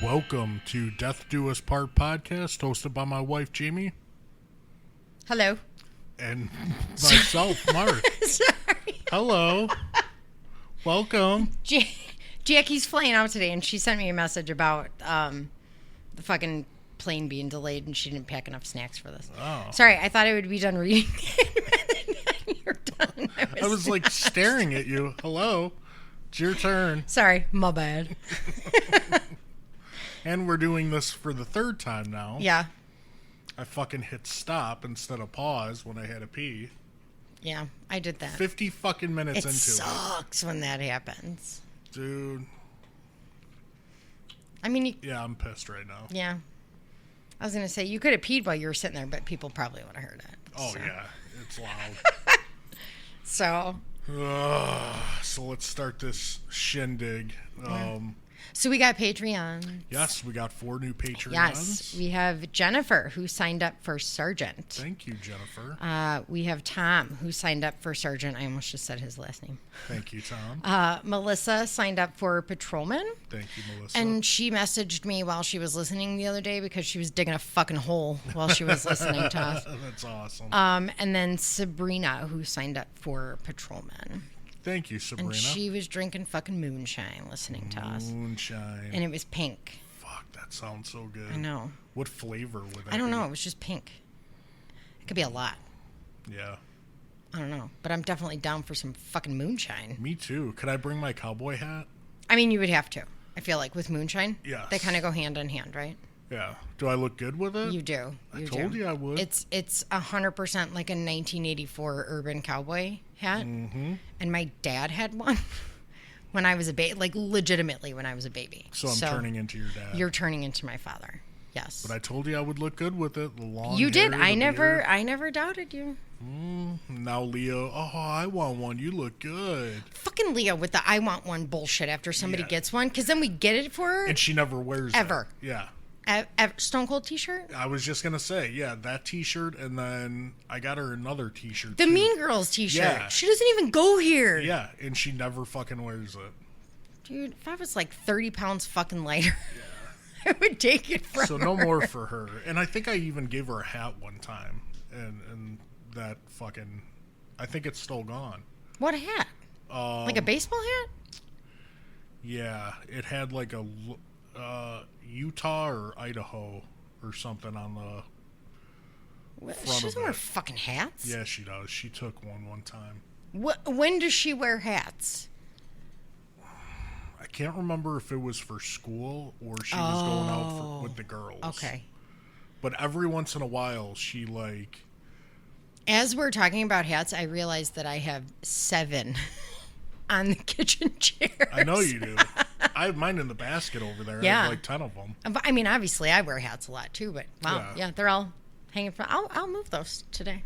Welcome to Death Do Us Part podcast, hosted by my wife, Jamie. Hello. And myself, Mark. Sorry. Hello. Welcome. Jackie's flying out today, and she sent me a message about the fucking plane being delayed, and she didn't pack enough snacks for this. Oh. Sorry, I thought I would be done reading. You're done. I was like staring at you. Hello. It's your turn. Sorry, my bad. And we're doing this for the third time now. Yeah. I fucking hit stop instead of pause when I had to pee. Yeah, I did that. 50 fucking minutes It into sucks when that happens. Dude. I mean, Yeah, I'm pissed right now. yeah. I was going to say, you could have peed while you were sitting there, but people probably would have heard it. Oh, so. yeah. It's loud. So. So let's start this shindig. So we got Patreon. Yes, we got 4 new Patreons. Yes, we have Jennifer, who signed up for Sergeant. Thank you, Jennifer. We have Tom, who signed up for Sergeant. I almost just said his last name. Thank you, Tom. Melissa signed up for Patrolman. Thank you, Melissa. And she messaged me while she was listening the other day because she was digging a fucking hole while she was listening to us. That's awesome. And then Sabrina, who signed up for Patrolman. Thank you, Sabrina. And she was drinking fucking moonshine listening to us. Moonshine. And it was pink. Fuck, that sounds so good. I know. What flavor would that I don't be? know. It was just pink. It could be a lot. Yeah. I don't know. But I'm definitely down for some fucking moonshine. Me too. Could I bring my cowboy hat? I mean, you would have to. I feel like with moonshine. Yes. They kind of go hand in hand, right? Yeah. Do I look good with it? You do. I told you I would. It's 100% like a 1984 urban cowboy hat. Mm-hmm. And my dad had one when I was a baby, like legitimately when I was a baby. So I'm turning into your dad. You're turning into my father. Yes. But I told you I would look good with it. The long You did. hair, I the beard. never doubted you. Now Leo, I want one. You look good. Fucking Leo with the I want one bullshit after somebody Yeah. gets one. Because then we get it for her. And she never wears Ever. it. Yeah. Stone Cold t-shirt? I was just going to say, yeah, that t-shirt, and then I got her another t-shirt, The too. Mean Girls t-shirt. Yeah. She doesn't even go here. Yeah, and she never fucking wears it. Dude, if I was like 30 pounds fucking lighter, I would take it from So her. no more for her. And I think I even gave her a hat one time, and that fucking, I think it's still gone. What hat? Like a baseball hat? Yeah, it had like a Utah or Idaho or something on the She front doesn't of wear it. fucking hats. Yeah, she does. She took one time. When does she wear hats? I can't remember if it was for school or she was going out with the girls. Okay. But every once in a while, she like... As we're talking about hats, I realized that I have 7 on the kitchen chair. I know you do. I have mine in the basket over there. Yeah. I have like 10 of them. I mean, obviously, I wear hats a lot too, but wow, Yeah. yeah, they're all hanging from. I'll move those today.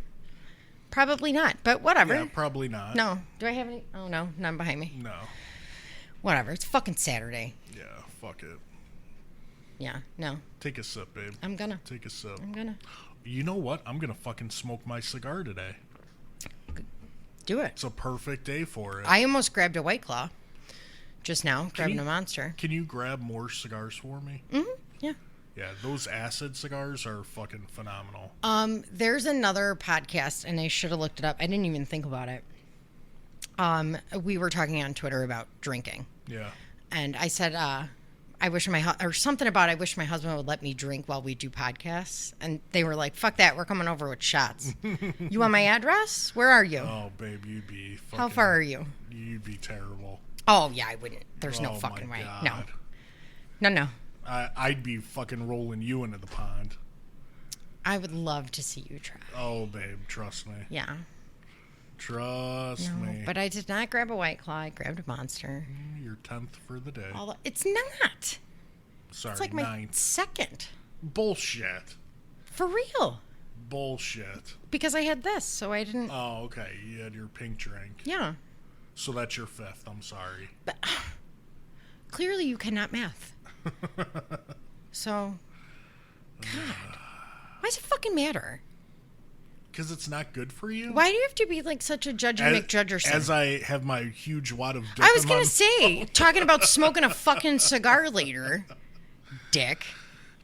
Probably not, but whatever. Yeah, probably not. No. Do I have any? Oh, no. None behind me. No. Whatever. It's fucking Saturday. Yeah, fuck it. Yeah. No. Take a sip, babe. I'm gonna. Take a sip. I'm gonna. You know what? I'm going to fucking smoke my cigar today. Do it. It's a perfect day for it. I almost grabbed a White Claw just now, grabbing you- a Monster. Can you grab more cigars for me? Mm-hmm. Yeah. Yeah, those acid cigars are fucking phenomenal. There's another podcast, and I should have looked it up. I didn't even think about it. We were talking on Twitter about drinking. Yeah. And I said, I wish or something about I wish my husband would let me drink while we do podcasts. And they were like, fuck that, we're coming over with shots. You want my address? Where are you? Oh, babe, you'd be fucking... How far are you? You'd be terrible. Oh, yeah, I wouldn't. There's no Oh, fucking my way. God. No. I'd be fucking rolling you into the pond. I would love to see you try. Oh, babe, trust me. Yeah. Trust me. But I did not grab a White Claw. I grabbed a Monster. You're 10th for the day. Although it's not. Sorry, It's like my 9th. second. Bullshit. For real. Bullshit. Because I had this, so I didn't. Oh, okay. You had your pink drink. Yeah. So that's your 5th. I'm sorry. But clearly you cannot math. So, God. Why does it fucking matter? Because it's not good for you? Why do you have to be like such a Judgy McJudgerson? As I have my huge wad of dip I was in going my- to say, talking about smoking a fucking cigar later. dick.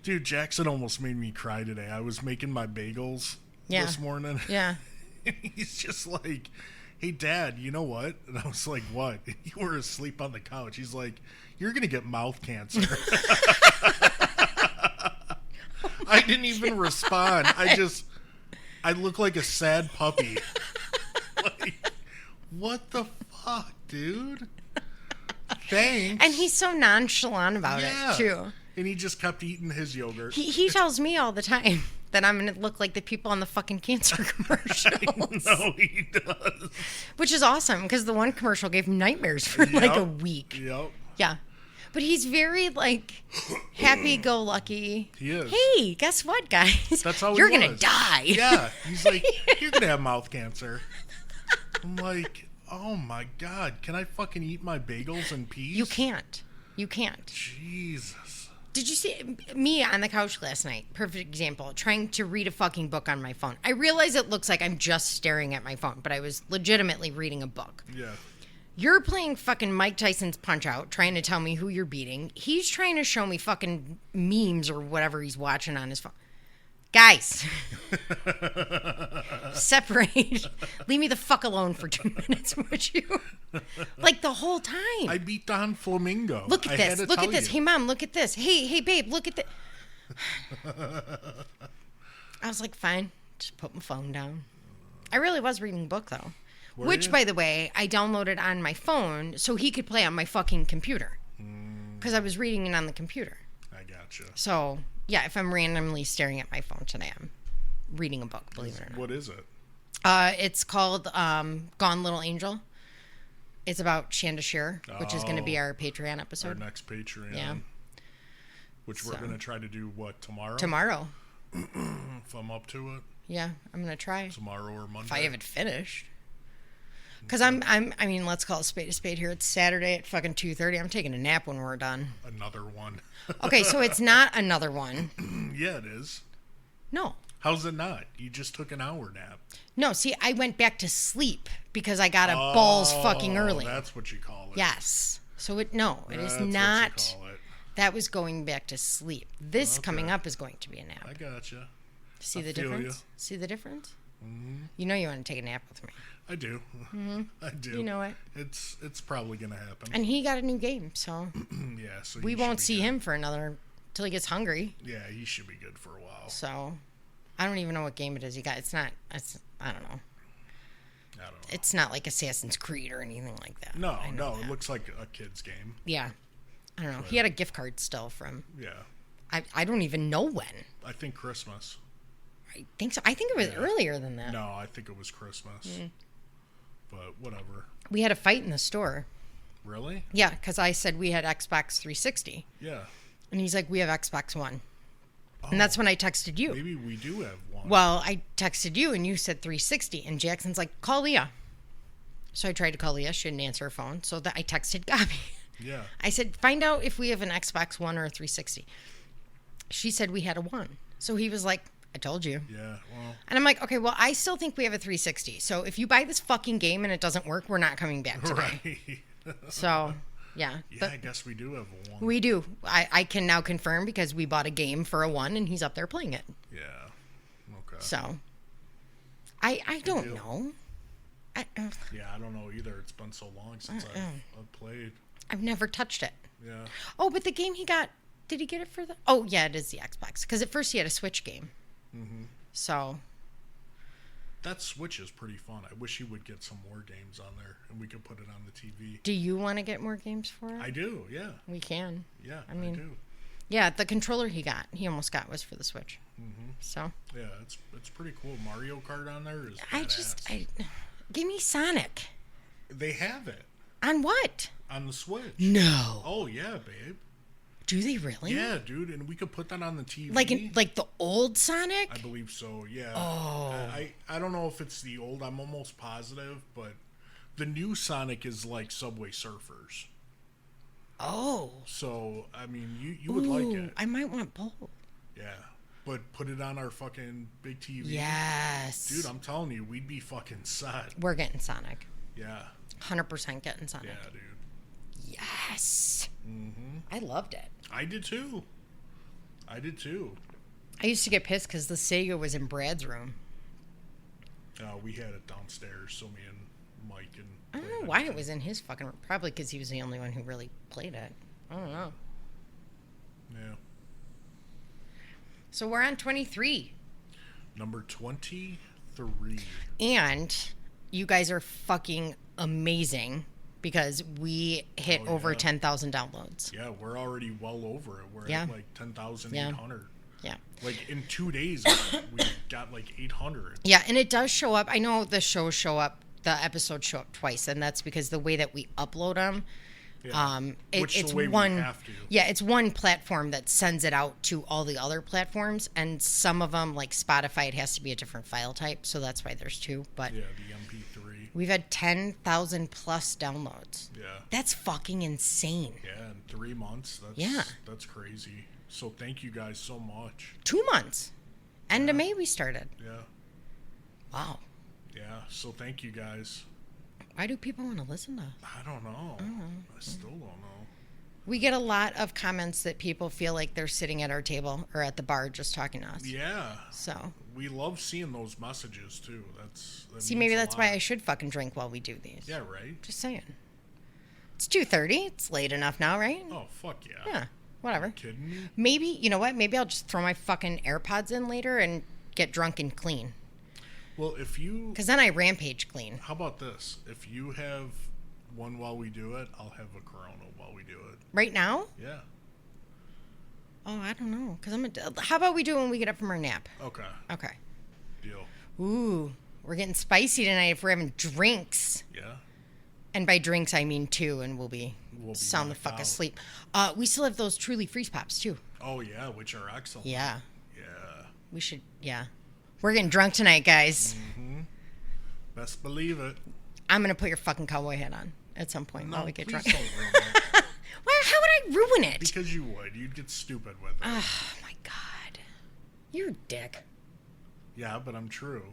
Dude, Jackson almost made me cry today. I was making my bagels this morning. Yeah. And he's just like, hey, Dad, you know what? And I was like, what? You were asleep on the couch. He's like, you're going to get mouth cancer. I didn't even respond. I look like a sad puppy. Like, what the fuck, dude? Thanks. And he's so nonchalant about it, too. And he just kept eating his yogurt. He tells me all the time that I'm going to look like the people on the fucking cancer commercials. No, he does. Which is awesome, because the one commercial gave him nightmares for like a week. Yep. Yeah. But he's very, like, happy-go-lucky. He is. Hey, guess what, guys? That's how You're he was. going to die. Yeah. He's like, you're going to have mouth cancer. I'm like, oh, my God. Can I fucking eat my bagels in peace? You can't. You can't. Jesus. Did you see me on the couch last night? Perfect example. Trying to read a fucking book on my phone. I realize it looks like I'm just staring at my phone, but I was legitimately reading a book. Yeah. You're playing fucking Mike Tyson's Punch-Out, trying to tell me who you're beating. He's trying to show me fucking memes or whatever he's watching on his phone. Guys, separate. Leave me the fuck alone for 2 minutes, would you? Like the whole time. I beat Don Flamingo. Look at this. Look at this. You. Hey, Mom, look at this. Hey, babe, look at this. I was like, fine. Just put my phone down. I really was reading a book, though. Which, by the way, I downloaded on my phone so he could play on my fucking computer. Because I was reading it on the computer. I gotcha. So, yeah, if I'm randomly staring at my phone today, I'm reading a book, believe it or not. What is it? It's called Gone Little Angel. It's about Shanda Shear, which is going to be our Patreon episode. Our next Patreon. Yeah. Which we're going to try to do, what, tomorrow? Tomorrow. If I'm up to it. Yeah, I'm going to try. Tomorrow or Monday. If I haven't finished. Because I mean, let's call a spade here. It's Saturday at fucking 2:30. I'm taking a nap when we're done. Another one. Okay, so it's not another one. Yeah, it is. No. How's it not? You just took an hour nap. No, see, I went back to sleep because I got up balls fucking early. That's what you call it. Yes. So it is not. That's what you call it. That was going back to sleep. This coming up is going to be a nap. I gotcha. See the difference? See the difference? Mm-hmm. You know you want to take a nap with me. I do. Mm-hmm. I do. You know it. It's probably going to happen. And he got a new game, so yeah. So we won't see him for another till he gets hungry. Yeah, he should be good for a while. So I don't even know what game it is he got. I don't know. It's not like Assassin's Creed or anything like that. No, it looks like a kid's game. Yeah. I don't know. He had a gift card still from. Yeah. I don't even know when. I think Christmas. I think so. I think it was earlier than that. No, I think it was Christmas. But whatever. We had a fight in the store. Really? Yeah, because I said we had Xbox 360. Yeah. And he's like, we have Xbox One. Oh, and that's when I texted you. Maybe we do have one. Well, I texted you and you said 360. And Jackson's like, call Leah. So I tried to call Leah. She didn't answer her phone. So I texted Gabi. Yeah. I said, find out if we have an Xbox One or a 360. She said we had a One. So he was like, I told you. Yeah, well. And I'm like, okay, well, I still think we have a 360. So if you buy this fucking game and it doesn't work, we're not coming back today. Right. So, yeah. Yeah, I guess we do have a One. We do. I can now confirm because we bought a game for a One and he's up there playing it. Yeah. Okay. So, I don't know. Yeah, I don't know either. It's been so long since I've played. I've never touched it. Yeah. Oh, but the game he got, did he get it for the... Oh, yeah, it is the Xbox. Because at first he had a Switch game. Mm-hmm. So... That Switch is pretty fun. I wish he would get some more games on there and we could put it on the TV. Do you want to get more games for it? I do, yeah. We can. Yeah, I mean, I do. Yeah, the controller he almost got was for the Switch. Mm-hmm. So... Yeah, it's pretty cool. Mario Kart on there is badass. Give me Sonic. They have it. On what? On the Switch. No. Oh, yeah, babe. Do they really? Yeah, dude, and we could put that on the TV. Like the old Sonic? I believe so, yeah. Oh. I don't know if it's the old, I'm almost positive, but the new Sonic is like Subway Surfers. Oh. So, I mean, you would like it. I might want both. Yeah. But put it on our fucking big TV. Yes. Dude, I'm telling you, we'd be fucking set. We're getting Sonic. Yeah. 100% getting Sonic. Yeah, dude. Yes. Mm-hmm. I loved it. I did too. I did too. I used to get pissed because the Sega was in Brad's room. We had it downstairs, so me and Mike and... I don't know why it was in his fucking room. Probably because he was the only one who really played it. I don't know. Yeah. So we're on 23. Number 23. And you guys are fucking amazing because we hit over 10,000 downloads. Yeah, we're already well over it. We're at like 10,800. Yeah. Like in 2 days, we got like 800. Yeah, and it does show up. I know the episodes show up twice, and that's because the way that we upload them. Yeah. It's we have to. Yeah, it's one platform that sends it out to all the other platforms, and some of them, like Spotify, it has to be a different file type, so that's why there's two. But yeah, the MP3. We've had 10,000 plus downloads. Yeah, that's fucking insane. Yeah, in 3 months. That's crazy. So thank you guys so much. 2 months, end of May we started. Yeah. Wow. Yeah. So thank you guys. Why do people want to listen to us? I don't know. I still don't know. We get a lot of comments that people feel like they're sitting at our table or at the bar just talking to us. Yeah. So we love seeing those messages too. That maybe that's why I should fucking drink while we do these. Yeah, right. Just saying. It's 2:30. It's late enough now, right? Oh, fuck yeah. Yeah. Whatever. Are you kidding me? Maybe, you know what? Maybe I'll just throw my fucking AirPods in later and get drunk and clean. Well, if you... Because then I rampage clean. How about this? If you have one while we do it, I'll have a Corona while we do it. Right now? Yeah. Oh, I don't know. How about we do it when we get up from our nap? Okay. Okay. Deal. Ooh, we're getting spicy tonight if we're having drinks. Yeah. And by drinks, I mean 2, and we'll be sound the fuck out. asleep. We still have those Truly Freeze Pops, too. Oh, yeah, which are excellent. Yeah. Yeah. We should, yeah. We're getting drunk tonight, guys. Mm-hmm. Best believe it. I'm going to put your fucking cowboy hat on at some point while we get drunk. Don't ruin it. Well, how would I ruin it? Because you would. You'd get stupid with it. Oh, my God. You're a dick. Yeah, but I'm true.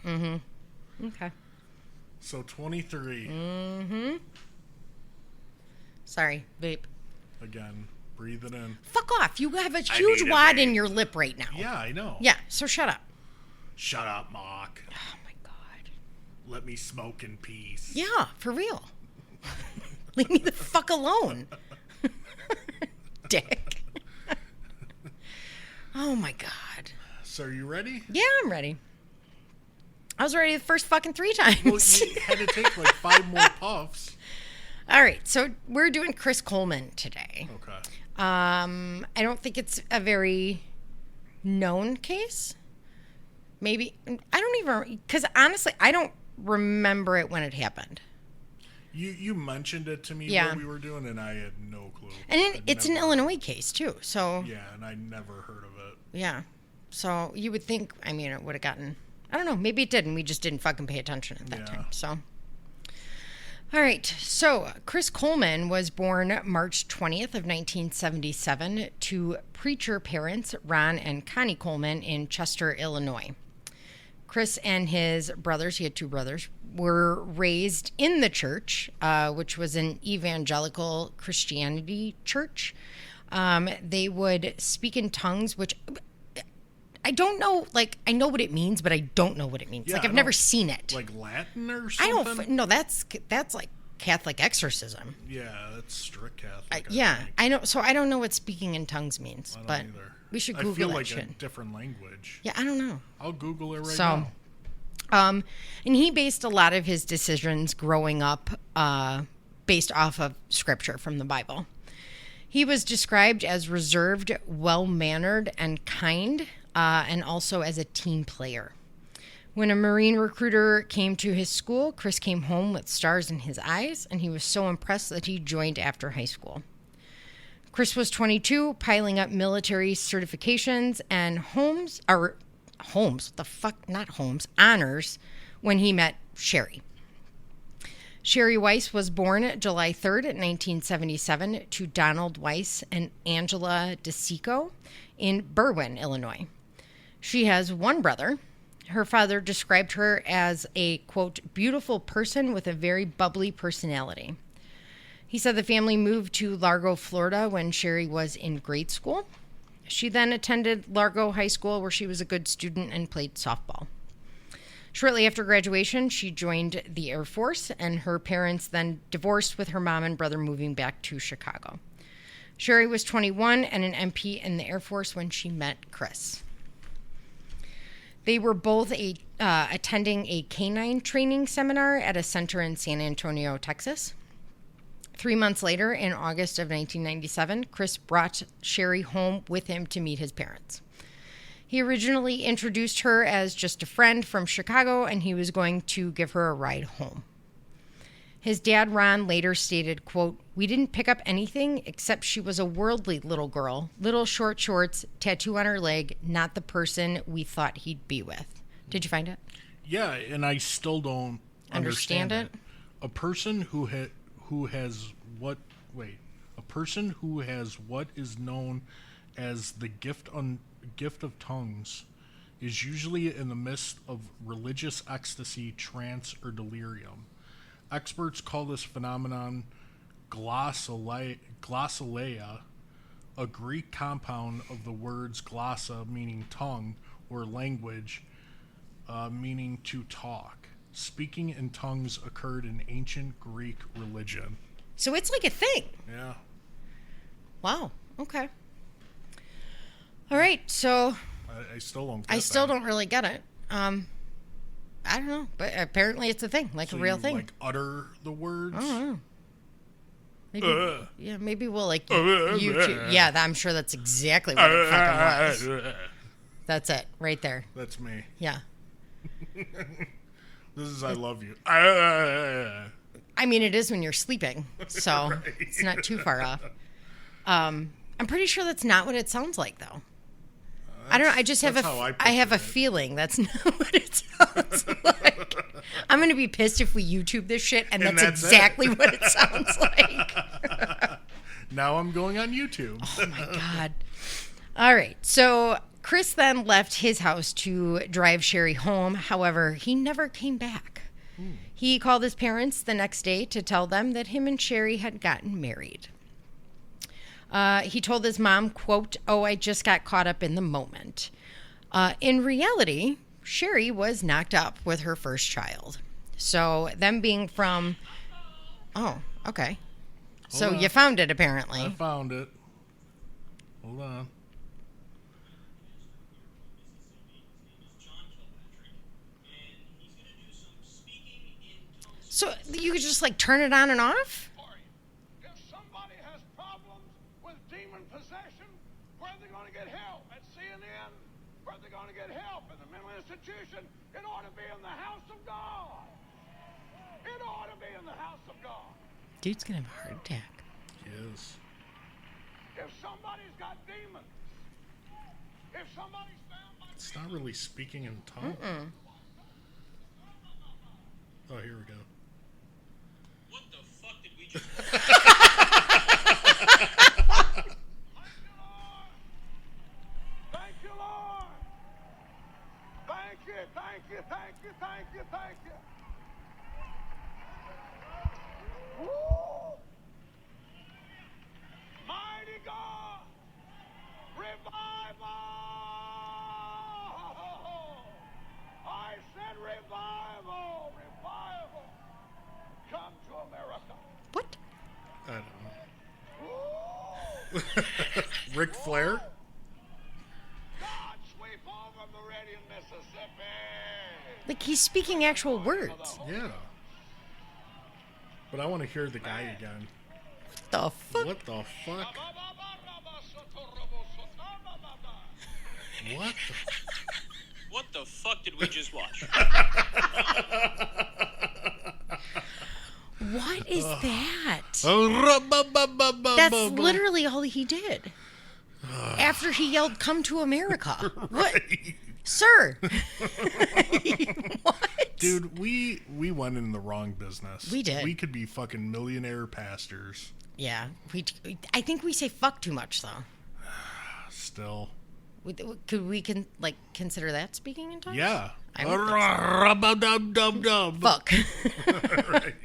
Mm-hmm. Okay. So 23. Mm-hmm. Sorry, vape. Again, breathe it in. Fuck off. You have a huge wad in your lip right now. Yeah, I know. Yeah, so shut up. Shut up, Mark. Oh, my God. Let me smoke in peace. Yeah, for real. Leave me the fuck alone. Dick. Oh, my God. So are you ready? Yeah, I'm ready. I was ready the first fucking 3 times. Well, you had to take like 5 more puffs. All right, so we're doing Chris Coleman today. Okay. I don't think it's a very known case. Maybe, I don't even, because honestly, I don't remember it when it happened. You mentioned it to me Yeah. when we were doing it, and I had no clue. And it's an Illinois case, too, so. Yeah, and I never heard of it. Yeah. So you would think, I mean, it would have gotten, I don't know, maybe it did, and we just didn't fucking pay attention at that time, so. All right, so Chris Coleman was born March 20th of 1977 to preacher parents Ron and Connie Coleman in Chester, Illinois. Chris and his brothers, he had 2 brothers, were raised in the church, which was an evangelical Christianity church. They would speak in tongues, which I don't know, like, I know what it means, but I don't know what it means. Yeah, like, I've never seen it. Like Latin or something? No, that's like Catholic exorcism. Yeah, that's strict Catholic. I know. So I don't know what speaking in tongues means, but either. we should Google I feel that like shit. a different language. Yeah, I don't know. I'll Google it right now. And he based a lot of his decisions growing up based off of scripture from the Bible. He was described as reserved, well-mannered, and kind, and also as a team player. When a Marine recruiter came to his school, Chris came home with stars in his eyes, and he was so impressed that he joined after high school. Chris was 22, piling up military certifications and honors when he met Sherry. Sherry Weiss was born July 3rd, 1977, to Donald Weiss and Angela DeSico in Berwyn, Illinois. She has 1 brother. Her father described her as a, quote, beautiful person with a very bubbly personality. He said the family moved to Largo, Florida when Sherry was in grade school. She then attended Largo High School, where she was a good student and played softball. Shortly after graduation, she joined the Air Force, and her parents then divorced, with her mom and brother moving back to Chicago. Sherry was 21 and an MP in the Air Force when she met Chris. They were both attending a canine training seminar at a center in San Antonio, Texas. 3 months later, in August of 1997, Chris brought Sherry home with him to meet his parents. He originally introduced her as just a friend from Chicago, and he was going to give her a ride home. His dad, Ron, later stated, quote, "We didn't pick up anything except she was a worldly little girl, little short shorts, tattoo on her leg, not the person we thought he'd be with." Did you find it? Yeah, and I still don't understand it. A person who has what is known as the gift of tongues is usually in the midst of religious ecstasy, trance, or delirium. Experts call this phenomenon glossolalia, a Greek compound of the words glossa, meaning tongue, or language, meaning to talk. Speaking in tongues occurred in ancient Greek religion. So it's like a thing. Yeah. Wow. Okay. All right. So I still don't. Don't really get it. I don't know, but apparently it's a thing, like a real thing. Like utter the words. I don't know. Maybe, maybe we'll like YouTube. Yeah, I'm sure that's exactly what it fucking was. That's it, right there. That's me. Yeah. This is I love you. I mean, it is when you're sleeping, so right. It's not too far off. I'm pretty sure that's not what it sounds like, though. I don't know. I just have I have a feeling that's not what it sounds like. I'm going to be pissed if we YouTube this shit, and that's exactly what it sounds like. Now I'm going on YouTube. Oh, my God. All right. So Chris then left his house to drive Sherry home. However, he never came back. He called his parents the next day to tell them that him and Sherry had gotten married. He told his mom, quote, "Oh, I just got caught up in the moment." In reality, Sherry was knocked up with her first child. So them being from... Oh, okay. So you found it, apparently. I found it. Hold on. So you could just, like, turn it on and off? It ought to be in the house of God. It ought to be in the house of God. Dude's gonna have a heart attack. Yes. If somebody's got demons, if somebody's found by... It's not really speaking in tongues. Oh, here we go. What the fuck did we just... Thank you, Lord. Thank you, thank you, thank you, thank you, thank you. Woo! Mighty God, revival! I said revival, revival. Come to America. What? I don't know. Ric Flair? Like, he's speaking actual words. Yeah. But I want to hear the guy again. What the fuck? What the fuck? What the... What the fuck did we just watch? What is that? That's literally all he did. After he yelled, "Come to America." What? Right. Sir. What? Dude, we went in the wrong business. We did. We could be fucking millionaire pastors. Yeah. I think we say fuck too much, though. Still. Could we consider that speaking in tongues? Yeah. Fuck. Right.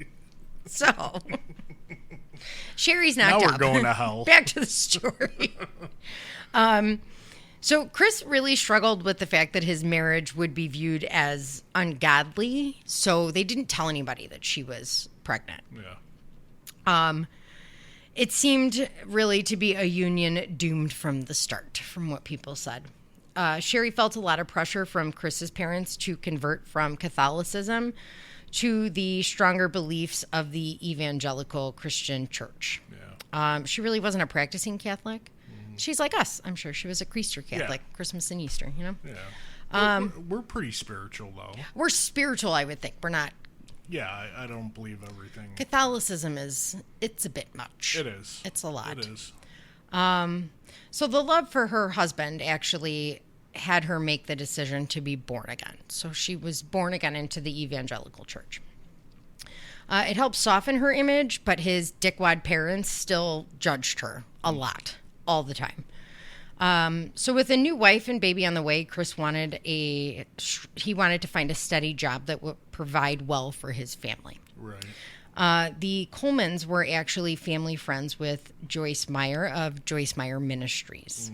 So. Sherry's knocked Now up. we're going to hell. Back to the story. So Chris really struggled with the fact that his marriage would be viewed as ungodly. So they didn't tell anybody that she was pregnant. Yeah. It seemed really to be a union doomed from the start, from what people said. Sherry felt a lot of pressure from Chris's parents to convert from Catholicism to the stronger beliefs of the evangelical Christian church. Yeah. She really wasn't a practicing Catholic. She's like us. I'm sure she was a Easter Catholic, Yeah. Christmas and Easter, you know? Yeah. We're pretty spiritual, though. We're spiritual, I would think. We're not. Yeah, I don't believe everything. Catholicism it's a bit much. It is. It's a lot. It is. So the love for her husband actually had her make the decision to be born again. So she was born again into the evangelical church. It helped soften her image, but his dickwad parents still judged her a lot, all the time. So with a new wife and baby on the way, Chris wanted to find a steady job that would provide well for his family. Right. The Colemans were actually family friends with Joyce Meyer of Joyce Meyer Ministries.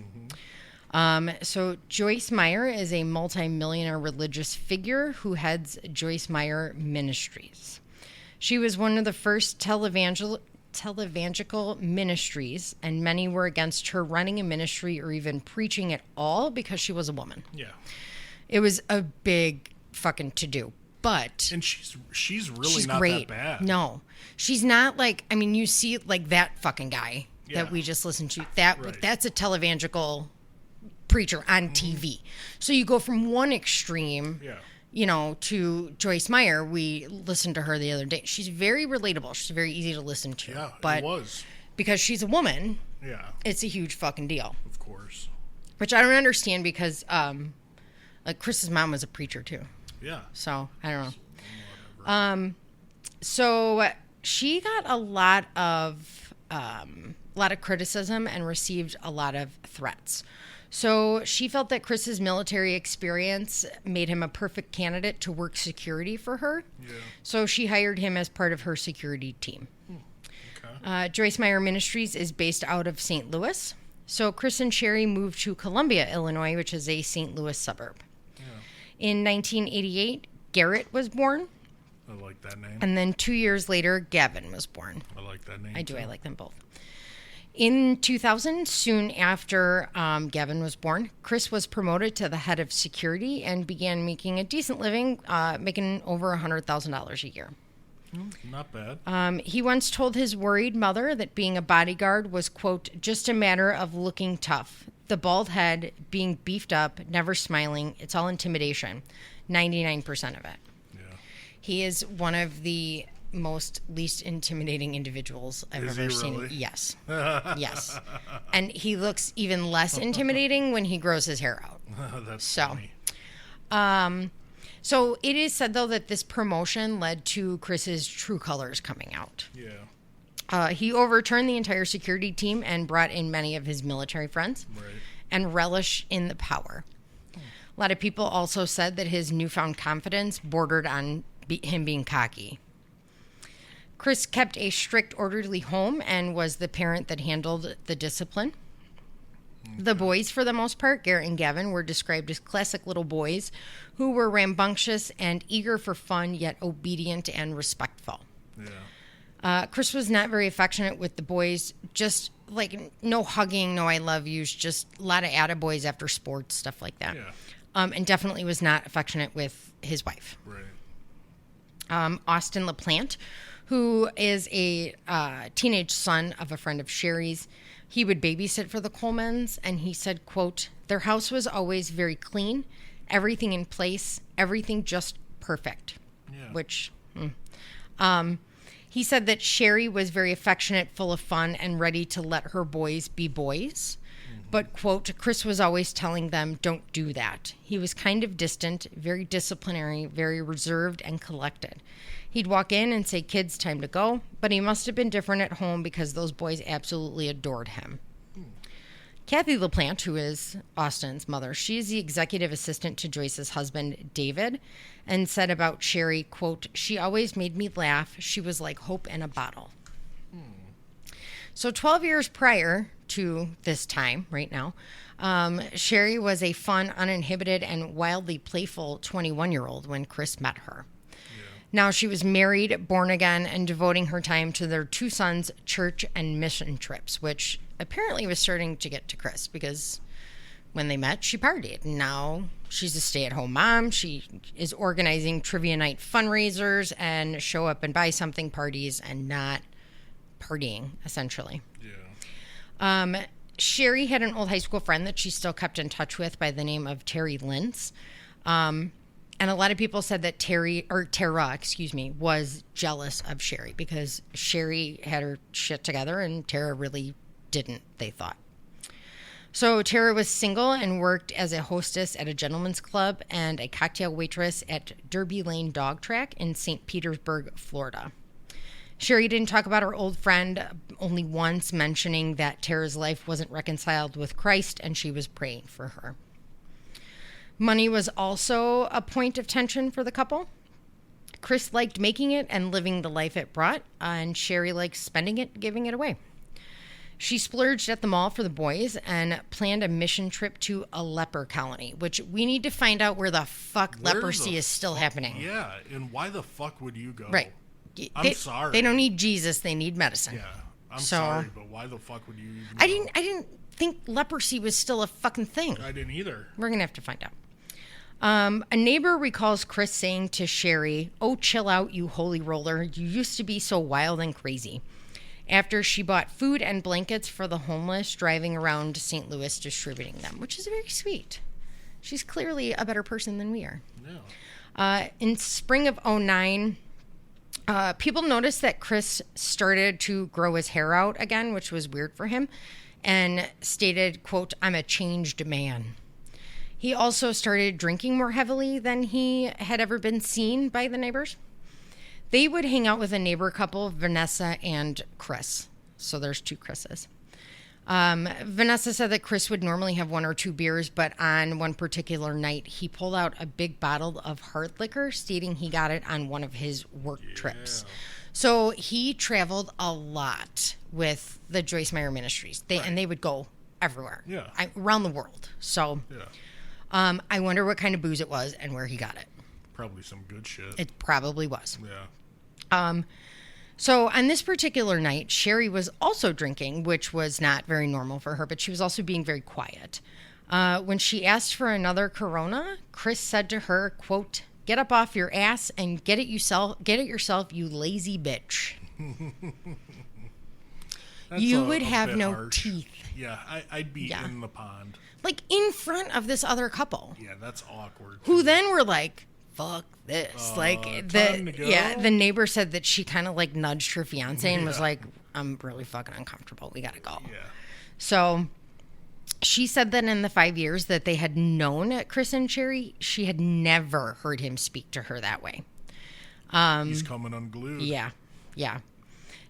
So Joyce Meyer is a multimillionaire religious figure who heads Joyce Meyer Ministries. She was one of the first televangelical ministries, and many were against her running a ministry or even preaching at all because she was a woman. Yeah. It was a big fucking to-do. But And she's really she's not great. that bad. No, she's not like, I mean, you see like that fucking guy Yeah. that we just listened to. Right. That's a televangelical preacher on TV. So you go from one extreme, Yeah. you know, to Joyce Meyer. We listened to her the other day. She's very relatable. She's very easy to listen to. Yeah, but it was. because she's a woman, Yeah, it's a huge fucking deal. of course. Which I don't understand because like Chris's mom was a preacher too. Yeah. So I don't know. Whatever. So she got a lot of criticism and received a lot of threats. So she felt that Chris's military experience made him a perfect candidate to work security for her. Yeah. So she hired him as part of her security team. Okay. Joyce Meyer Ministries is based out of St. Louis. So Chris and Sherry moved to Columbia, Illinois, which is a St. Louis suburb. Yeah. In 1988, Garrett was born. I like that name. And then 2 years later, Gavin was born. I like that name. I do. too. I like them both. In 2000, soon after Gavin was born, Chris was promoted to the head of security and began making a decent living, making over $100,000 a year. Not bad. He once told his worried mother that being a bodyguard was, quote, just a matter of looking tough. The bald head, being beefed up, never smiling, it's all intimidation. 99% of it. Yeah. He is one of the least intimidating individuals I've Is ever he seen. really? Yes. Yes. And he looks even less intimidating when he grows his hair out. That's So. funny. So it is said, though, that this promotion led to Chris's true colors coming out. Yeah. He overturned the entire security team and brought in many of his military friends Right. and relish in the power. A lot of people also said that his newfound confidence bordered on him being cocky. Chris kept a strict, orderly home and was the parent that handled the discipline. The boys, for the most part, Garrett and Gavin, were described as classic little boys who were rambunctious and eager for fun, yet obedient and respectful. Yeah. Chris was not very affectionate with the boys, just like no hugging, no I love yous, just a lot of attaboys after sports, stuff like that. Yeah. And definitely was not affectionate with his wife. Right. Austin LaPlante, who is a teenage son of a friend of Sherry's. He would babysit for the Colemans, and he said, quote, their house was always very clean, everything in place, everything just perfect. Yeah. Which, he said that Sherry was very affectionate, full of fun, and ready to let her boys be boys. But, quote, Chris was always telling them, don't do that. He was kind of distant, very disciplinary, very reserved and collected. He'd walk in and say, kids, time to go. But he must have been different at home because those boys absolutely adored him. Kathy LaPlante, who is Austin's mother, she is the executive assistant to Joyce's husband, David, and said about Sherry, quote, she always made me laugh. She was like hope in a bottle. So 12 years prior to this time, right now, Sherry was a fun, uninhibited, and wildly playful 21-year-old when Chris met her. Now she was married, born again, and devoting her time to their 2 sons' church and mission trips, which apparently was starting to get to Chris because when they met, she partied. Now she's a stay-at-home mom. She is organizing trivia night fundraisers and show up and buy something parties and not partying, essentially. Yeah. Sherry had an old high school friend that she still kept in touch with by the name of Terry Lintz. And a lot of people said that Tara, was jealous of Sherry because Sherry had her shit together and Tara really didn't, they thought. So Tara was single and worked as a hostess at a gentleman's club and a cocktail waitress at Derby Lane Dog Track in St. Petersburg, Florida. Sherry didn't talk about her old friend, only once mentioning that Tara's life wasn't reconciled with Christ and she was praying for her. Money was also a point of tension for the couple. Chris liked making it and living the life it brought, and Sherry liked spending it, giving it away. She splurged at the mall for the boys and planned a mission trip to a leper colony, which we need to find out where the fuck leprosy is still happening. Yeah, and why the fuck would you go? Right. I'm sorry. They don't need Jesus, they need medicine. Yeah, I'm sorry, but why the fuck would you even go? I didn't think leprosy was still a fucking thing. I didn't either. We're going to have to find out. A neighbor recalls Chris saying to Sherry, "Oh, chill out, you holy roller. You used to be so wild and crazy." After she bought food and blankets for the homeless, driving around St. Louis distributing them, which is very sweet. She's clearly a better person than we are. Yeah. In spring of 2009, people noticed that Chris started to grow his hair out again, which was weird for him, and stated, quote, "I'm a changed man." He also started drinking more heavily than he had ever been seen by the neighbors. They would hang out with a neighbor couple, Vanessa and Chris. So there's 2 Chris's. Vanessa said that Chris would normally have 1 or 2 beers, but on one particular night, he pulled out a big bottle of hard liquor, stating he got it on one of his work trips. So he traveled a lot with the Joyce Meyer Ministries. And they would go everywhere. Yeah. Around the world. So I wonder what kind of booze it was and where he got it. Probably some good shit. It probably was. Yeah. So on this particular night, Sherry was also drinking, which was not very normal for her, but she was also being very quiet. When she asked for another Corona, Chris said to her, quote, "Get up off your ass and get it yourself, you lazy bitch." You would have no harsh. teeth. Yeah, I'd be in the pond. Like in front of this other couple. Yeah, that's awkward. Who then were like, "Fuck this." Like time to go? the neighbor said that she kind of like nudged her fiance and was like, "I'm really fucking uncomfortable. We gotta go." Yeah. So she said that in the 5 years that they had known Chris and Sherry, she had never heard him speak to her that way. He's coming unglued. Yeah.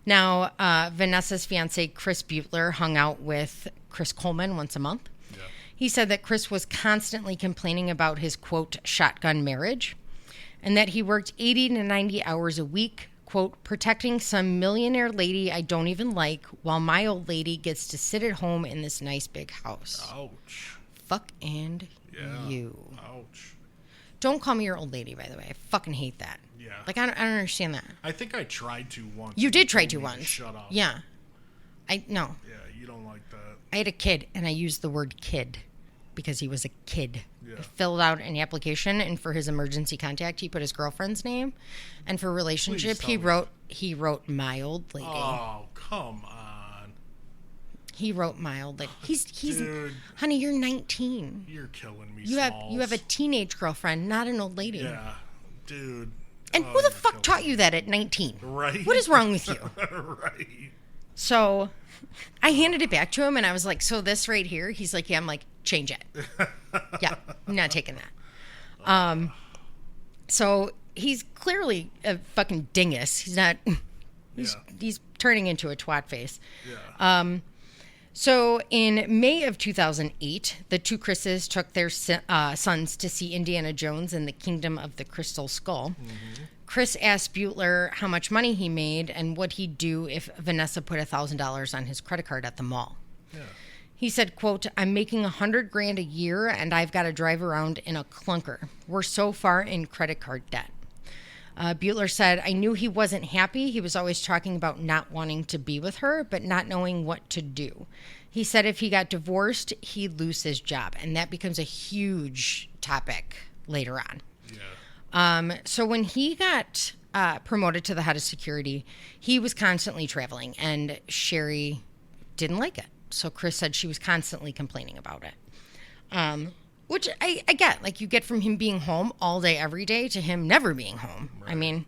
Now, Vanessa's fiance, Chris Butler, hung out with Chris Coleman once a month. Yeah. He said that Chris was constantly complaining about his, quote, shotgun marriage, and that he worked 80 to 90 hours a week, quote, protecting some millionaire lady I don't even like, while my old lady gets to sit at home in this nice big house. Ouch. Fuck and you. Ouch. Don't call me your old lady, by the way. I fucking hate that. Yeah. Like, I don't understand that. I think I tried to once. You did try to told me once. Shut up. Yeah. No. Yeah, you don't like that. I had a kid, and I used the word kid because he was a kid. Yeah. I filled out an application, and for his emergency contact, he put his girlfriend's name, and for relationship, Please tell me. he wrote my old lady. Oh, come on. He wrote my old lady. He's Dude. honey, you're 19. You're killing me. You have a teenage girlfriend, not an old lady. Yeah, dude. And who the fuck taught you that at 19? Right. What is wrong with you? Right. So I handed it back to him, and I was like, "So this right here?" He's like, "Yeah." I'm like, "Change it." Yeah, I'm not taking that. So he's clearly a fucking dingus. He's not. He's turning into a twat face. Yeah. So in May of 2008, the 2 Chris's took their sons to see Indiana Jones and the Kingdom of the Crystal Skull. Mm-hmm. Chris asked Butler how much money he made and what he'd do if Vanessa put $1,000 on his credit card at the mall. Yeah. He said, quote, I'm making $100,000 a year and I've got to drive around in a clunker. We're so far in credit card debt. Butler said, I knew he wasn't happy. He was always talking about not wanting to be with her, but not knowing what to do. He said if he got divorced, he'd lose his job. And that becomes a huge topic later on. Yeah. So when he got promoted to the head of security, he was constantly traveling, and Sherry didn't like it. So Chris said she was constantly complaining about it. Which I get. Like, you get from him being home all day, every day, to him never being home. Right. I mean,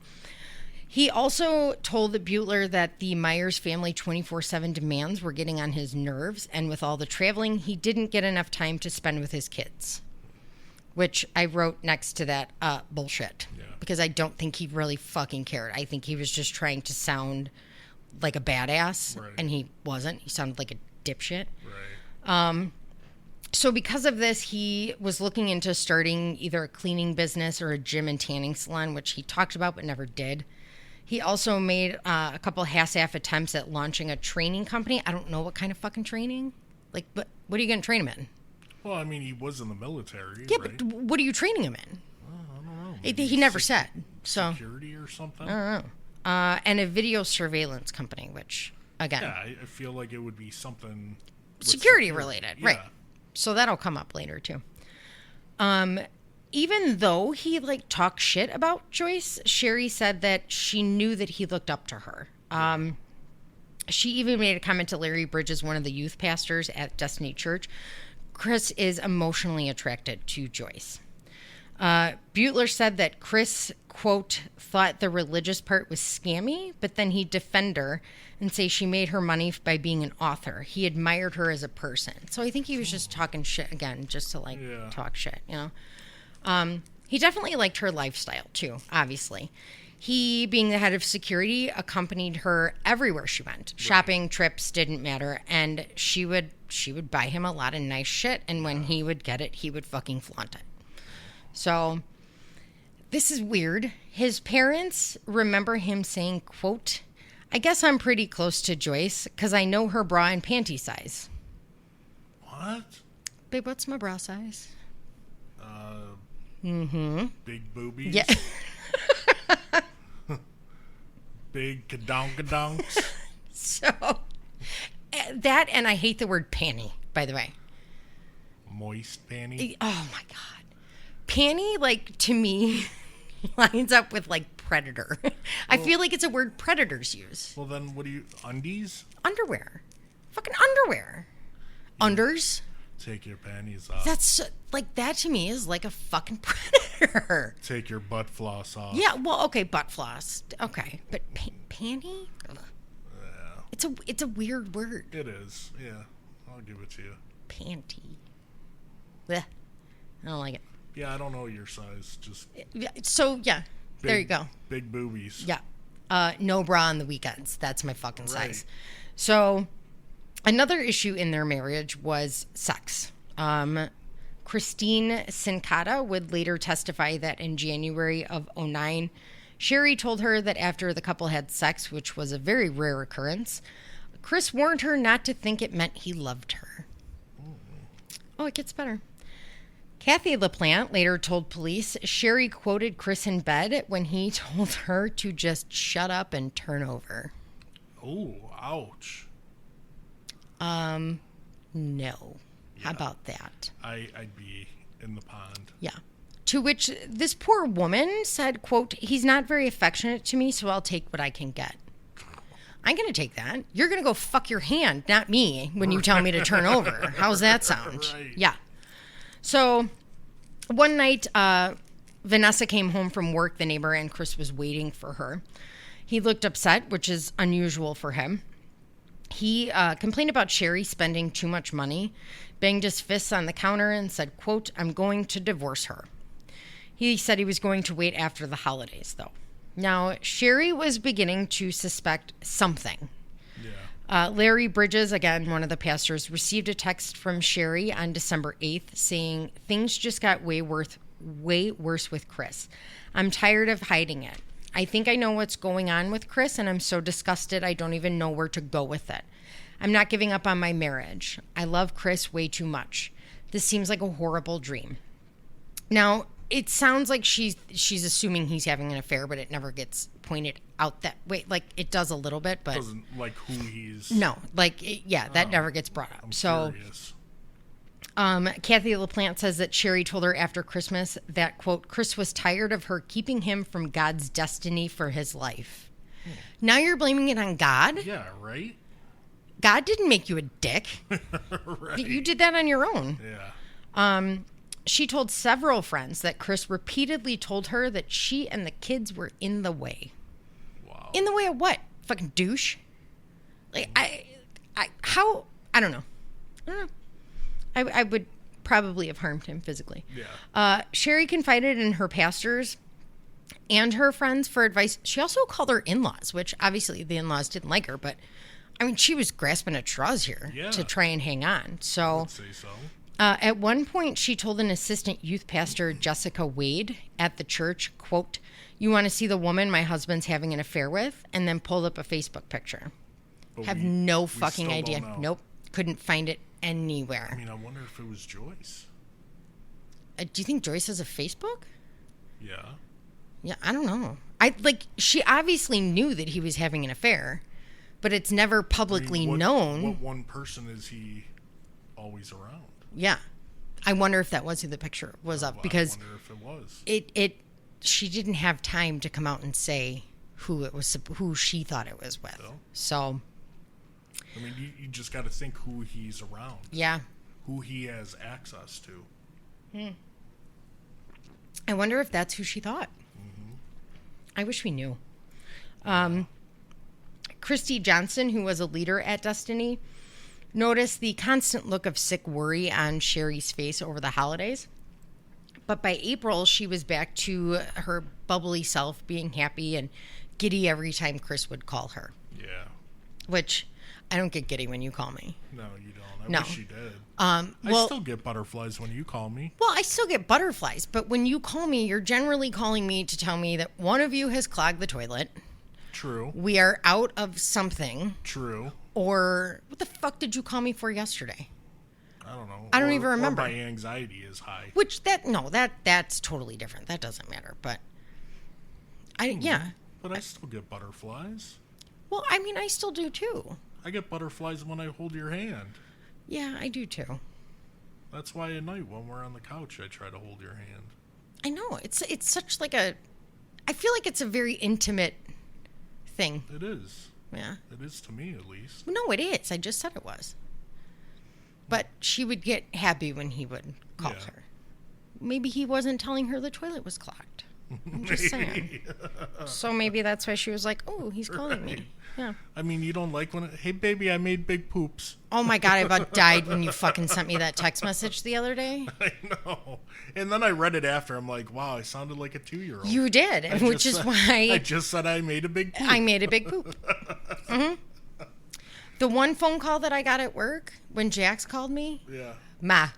he also told Butler that the Myers family 24/7 demands were getting on his nerves, and with all the traveling, he didn't get enough time to spend with his kids. Which I wrote next to that, bullshit. Yeah. Because I don't think he really fucking cared. I think he was just trying to sound like a badass, right. And he wasn't. He sounded like a dipshit. Right. So because of this, he was looking into starting either a cleaning business or a gym and tanning salon, which he talked about but never did. He also made a couple half-ass attempts at launching a training company. I don't know what kind of fucking training. Like, but what are you going to train him in? Well, I mean, he was in the military, yeah, right? But what are you training him in? I don't know. He never said. So security or something? I don't know. And a video surveillance company, which, again... Yeah, I feel like it would be something... Security related, yeah. Right. So that'll come up later, too. Even though he, talked shit about Joyce, Sherry said that she knew that he looked up to her. She even made a comment to Larry Bridges, one of the youth pastors at Destiny Church. Chris is emotionally attracted to Joyce. Butler said that Chris, quote, thought the religious part was scammy, but then he'd defend her and say she made her money by being an author. He admired her as a person. So I think he was just talking shit again, just to talk shit, you know? He definitely liked her lifestyle too, obviously. He, being the head of security, accompanied her everywhere she went. Right. Shopping, trips, didn't matter. And she would buy him a lot of nice shit. And when he would get it, he would fucking flaunt it. So this is weird. His parents remember him saying, quote, I guess I'm pretty close to Joyce because I know her bra and panty size. What? Babe, what's my bra size? Big boobies? Yeah. Big kadonk-kadonks. So, that, and I hate the word panty, by the way. Moist panty? Oh, my God. Panty, to me, lines up with, predator. I feel like it's a word predators use. Well, then what do you... Undies? Underwear. Fucking underwear. Yeah. Unders. Take your panties off. That's, that to me is like a fucking predator. Take your butt floss off. Yeah, well, okay, butt floss. Okay, but panty? Ugh. Yeah. It's a weird word. It is, yeah. I'll give it to you. Panty. Blech. I don't like it. Yeah, I don't know your size. Just. So, yeah, there you go. Big boobies. Yeah. No bra on the weekends. That's my fucking size. So... Another issue in their marriage was sex. Christine Sincata would later testify that in January of 2009, Sherry told her that after the couple had sex, which was a very rare occurrence, Chris warned her not to think it meant he loved her. Oh, it gets better. Kathy LaPlante later told police Sherry quoted Chris in bed when he told her to just shut up and turn over. Oh, ouch. No. Yeah. How about that? I'd be in the pond. Yeah. To which this poor woman said, quote, he's not very affectionate to me, so I'll take what I can get. I'm going to take that. You're going to go fuck your hand, not me, when you tell me to turn over. How's that sound? Right. Yeah. So one night, Vanessa came home from work, the neighbor, and Chris was waiting for her. He looked upset, which is unusual for him. He complained about Sherry spending too much money, banged his fists on the counter and said, quote, I'm going to divorce her. He said he was going to wait after the holidays, though. Now, Sherry was beginning to suspect something. Yeah. Larry Bridges, again, one of the pastors, received a text from Sherry on December 8th saying, things just got way worse with Chris. I'm tired of hiding it. I think I know what's going on with Chris, and I'm so disgusted I don't even know where to go with it. I'm not giving up on my marriage. I love Chris way too much. This seems like a horrible dream. Now, it sounds like she's assuming he's having an affair, but it never gets pointed out that way. Like, it does a little bit, but... Doesn't like who he's... No, like, that never gets brought up. I'm so, curious. Kathy LaPlante says that Sherry told her after Christmas that, quote, Chris was tired of her keeping him from God's destiny for his life. Now you're blaming it on God? Yeah, right? God didn't make you a dick. Right. You did that on your own. Yeah. She told several friends that Chris repeatedly told her that she and the kids were in the way. Wow. In the way of what? Fucking douche? Like, I don't know. I would probably have harmed him physically. Yeah. Sherry confided in her pastors and her friends for advice. She also called her in-laws, which obviously the in-laws didn't like her, but I mean, she was grasping at straws here to try and hang on. So, I'd say so. at one point, she told an assistant youth pastor, Jessica Wade, at the church, quote, "You want to see the woman my husband's having an affair with?" And then pulled up a Facebook picture. But Have we no still fucking don't idea. know. Nope. Couldn't find it anywhere. I mean, I wonder if it was Joyce. Do you think Joyce has a Facebook? Yeah. Yeah, I don't know. She obviously knew that he was having an affair, but it's never publicly known. What one person is he always around? Yeah. I wonder if that was who the picture was of, because I wonder if it was. She didn't have time to come out and say who she thought it was with. So, I mean, you just got to think who he's around. Yeah. Who he has access to. I wonder if that's who she thought. Mm-hmm. I wish we knew. Christy Johnson, who was a leader at Destiny, noticed the constant look of sick worry on Sherry's face over the holidays. But by April, she was back to her bubbly self, being happy and giddy every time Chris would call her. Yeah. Which, I don't get giddy when you call me. No, you don't. I wish you did. I I still get butterflies when you call me. Well, I still get butterflies, but when you call me, you're generally calling me to tell me that one of you has clogged the toilet. True. We are out of something. True. Or what the fuck did you call me for yesterday? I don't know. I don't even remember. Or my anxiety is high. Which that's totally different. That doesn't matter. But yeah. But I still get butterflies. Well, I mean, I still do too. I get butterflies when I hold your hand. Yeah, I do too. That's why at night when we're on the couch, I try to hold your hand. I know. It's such like I feel like it's a very intimate thing. It is. Yeah. It is to me, at least. No, it is. I just said it was. But she would get happy when he would call her. Maybe he wasn't telling her the toilet was clogged. I'm just saying. So maybe that's why she was like, "Oh, he's calling me." Yeah. I mean, you don't like when hey, baby, I made big poops. Oh my God, I about died when you fucking sent me that text message the other day. I know. And then I read it after. I'm like, wow, I sounded like a 2-year-old. You did, which is why... I just said I made a big poop. I made a big poop. Mm-hmm. The one phone call that I got at work when Jax called me, Yeah. Ma,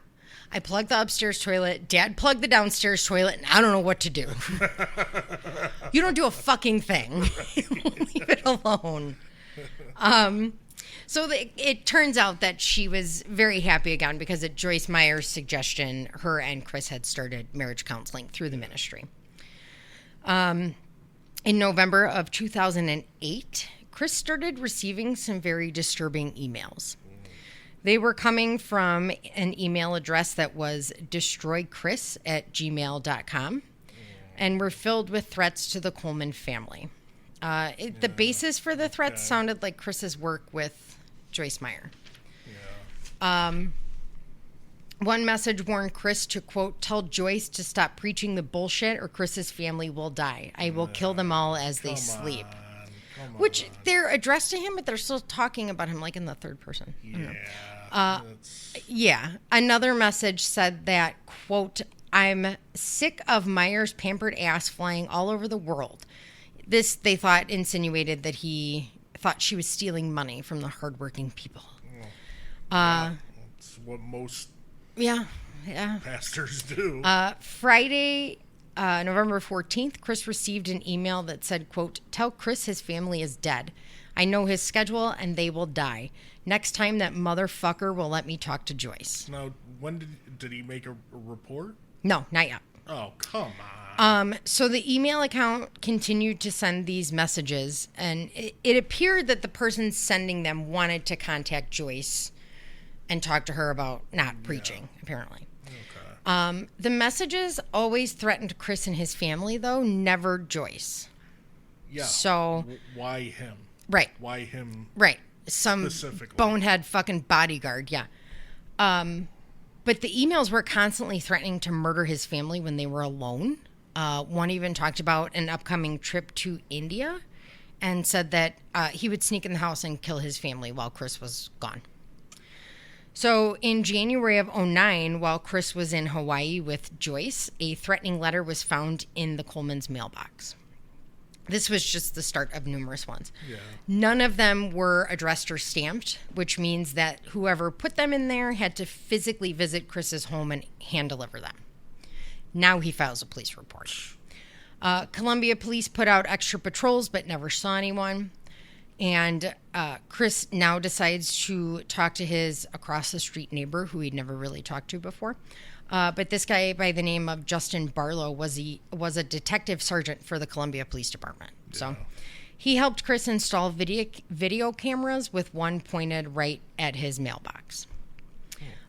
I plugged the upstairs toilet, Dad plugged the downstairs toilet, and I don't know what to do. You don't do a fucking thing. Leave it alone. So it turns out that she was very happy again because at Joyce Meyer's suggestion, her and Chris had started marriage counseling through the ministry. In November of 2008, Chris started receiving some very disturbing emails. They were coming from an email address that was destroychris@gmail.com and were filled with threats to the Coleman family. The basis for the threats sounded like Chris's work with Joyce Meyer. One message warned Chris to, quote, "tell Joyce to stop preaching the bullshit or Chris's family will die. I will kill them all as they sleep." Which they're addressed to him, but they're still talking about him like in the third person. Yeah. Another message said that, quote, "I'm sick of Meyer's pampered ass flying all over the world." This, they thought, insinuated that he thought she was stealing money from the hardworking people. That's what most pastors do. Friday, November 14th, Chris received an email that said, quote, "Tell Chris his family is dead. I know his schedule and they will die. Next time that motherfucker will let me talk to Joyce." Now, when did he make a report? No, not yet. Oh, come on. So the email account continued to send these messages, and it appeared that the person sending them wanted to contact Joyce and talk to her about not preaching, apparently. Okay. The messages always threatened Chris and his family, though, never Joyce. Yeah. So Why him? right, Why him? right, some Specifically. bonehead fucking bodyguard, yeah. But the emails were constantly threatening to murder his family when they were alone. One even talked about an upcoming trip to India and said that he would sneak in the house and kill his family while Chris was gone. So in January of 2009, while Chris was in Hawaii with Joyce, a threatening letter was found in the Coleman's mailbox. This was just the start of numerous ones. Yeah. None of them were addressed or stamped, which means that whoever put them in there had to physically visit Chris's home and hand deliver them. Now he files a police report. Columbia police put out extra patrols but never saw anyone. And Chris now decides to talk to his across-the-street neighbor, who he'd never really talked to before. But this guy by the name of Justin Barlow was a detective sergeant for the Columbia Police Department. Yeah. So he helped Chris install video cameras with one pointed right at his mailbox.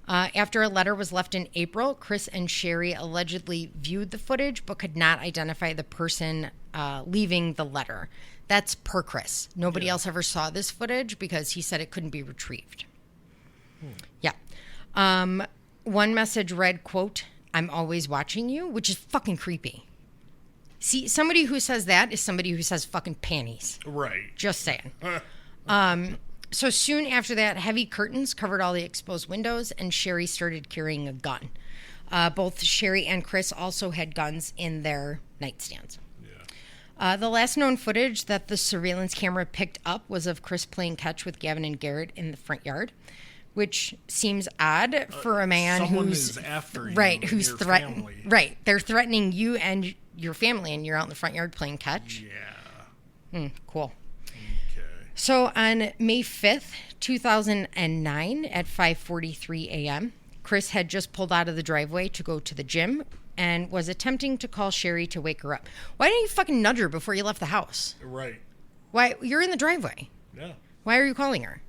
After a letter was left in April, Chris and Sherry allegedly viewed the footage but could not identify the person leaving the letter. That's per Chris. Nobody else ever saw this footage because he said it couldn't be retrieved. Yeah. One message read, quote, "I'm always watching you," which is fucking creepy. See, somebody who says that is somebody who says fucking panties. Right. Just saying. So soon after that, heavy curtains covered all the exposed windows, and Sherry started carrying a gun. Both Sherry and Chris also had guns in their nightstands. Yeah. The last known footage that the surveillance camera picked up was of Chris playing catch with Gavin and Garrett in the front yard, which seems odd for a man who's is after you, right, and who's your threatening. family. Right, they're threatening you and your family, and you're out in the front yard playing catch. Yeah. Cool. Okay. So on May 5th, 2009 at 5:43 a.m., Chris had just pulled out of the driveway to go to the gym and was attempting to call Sherry to wake her up. Why didn't you fucking nudge her before you left the house? Right. Why? You're in the driveway. Yeah. Why are you calling her?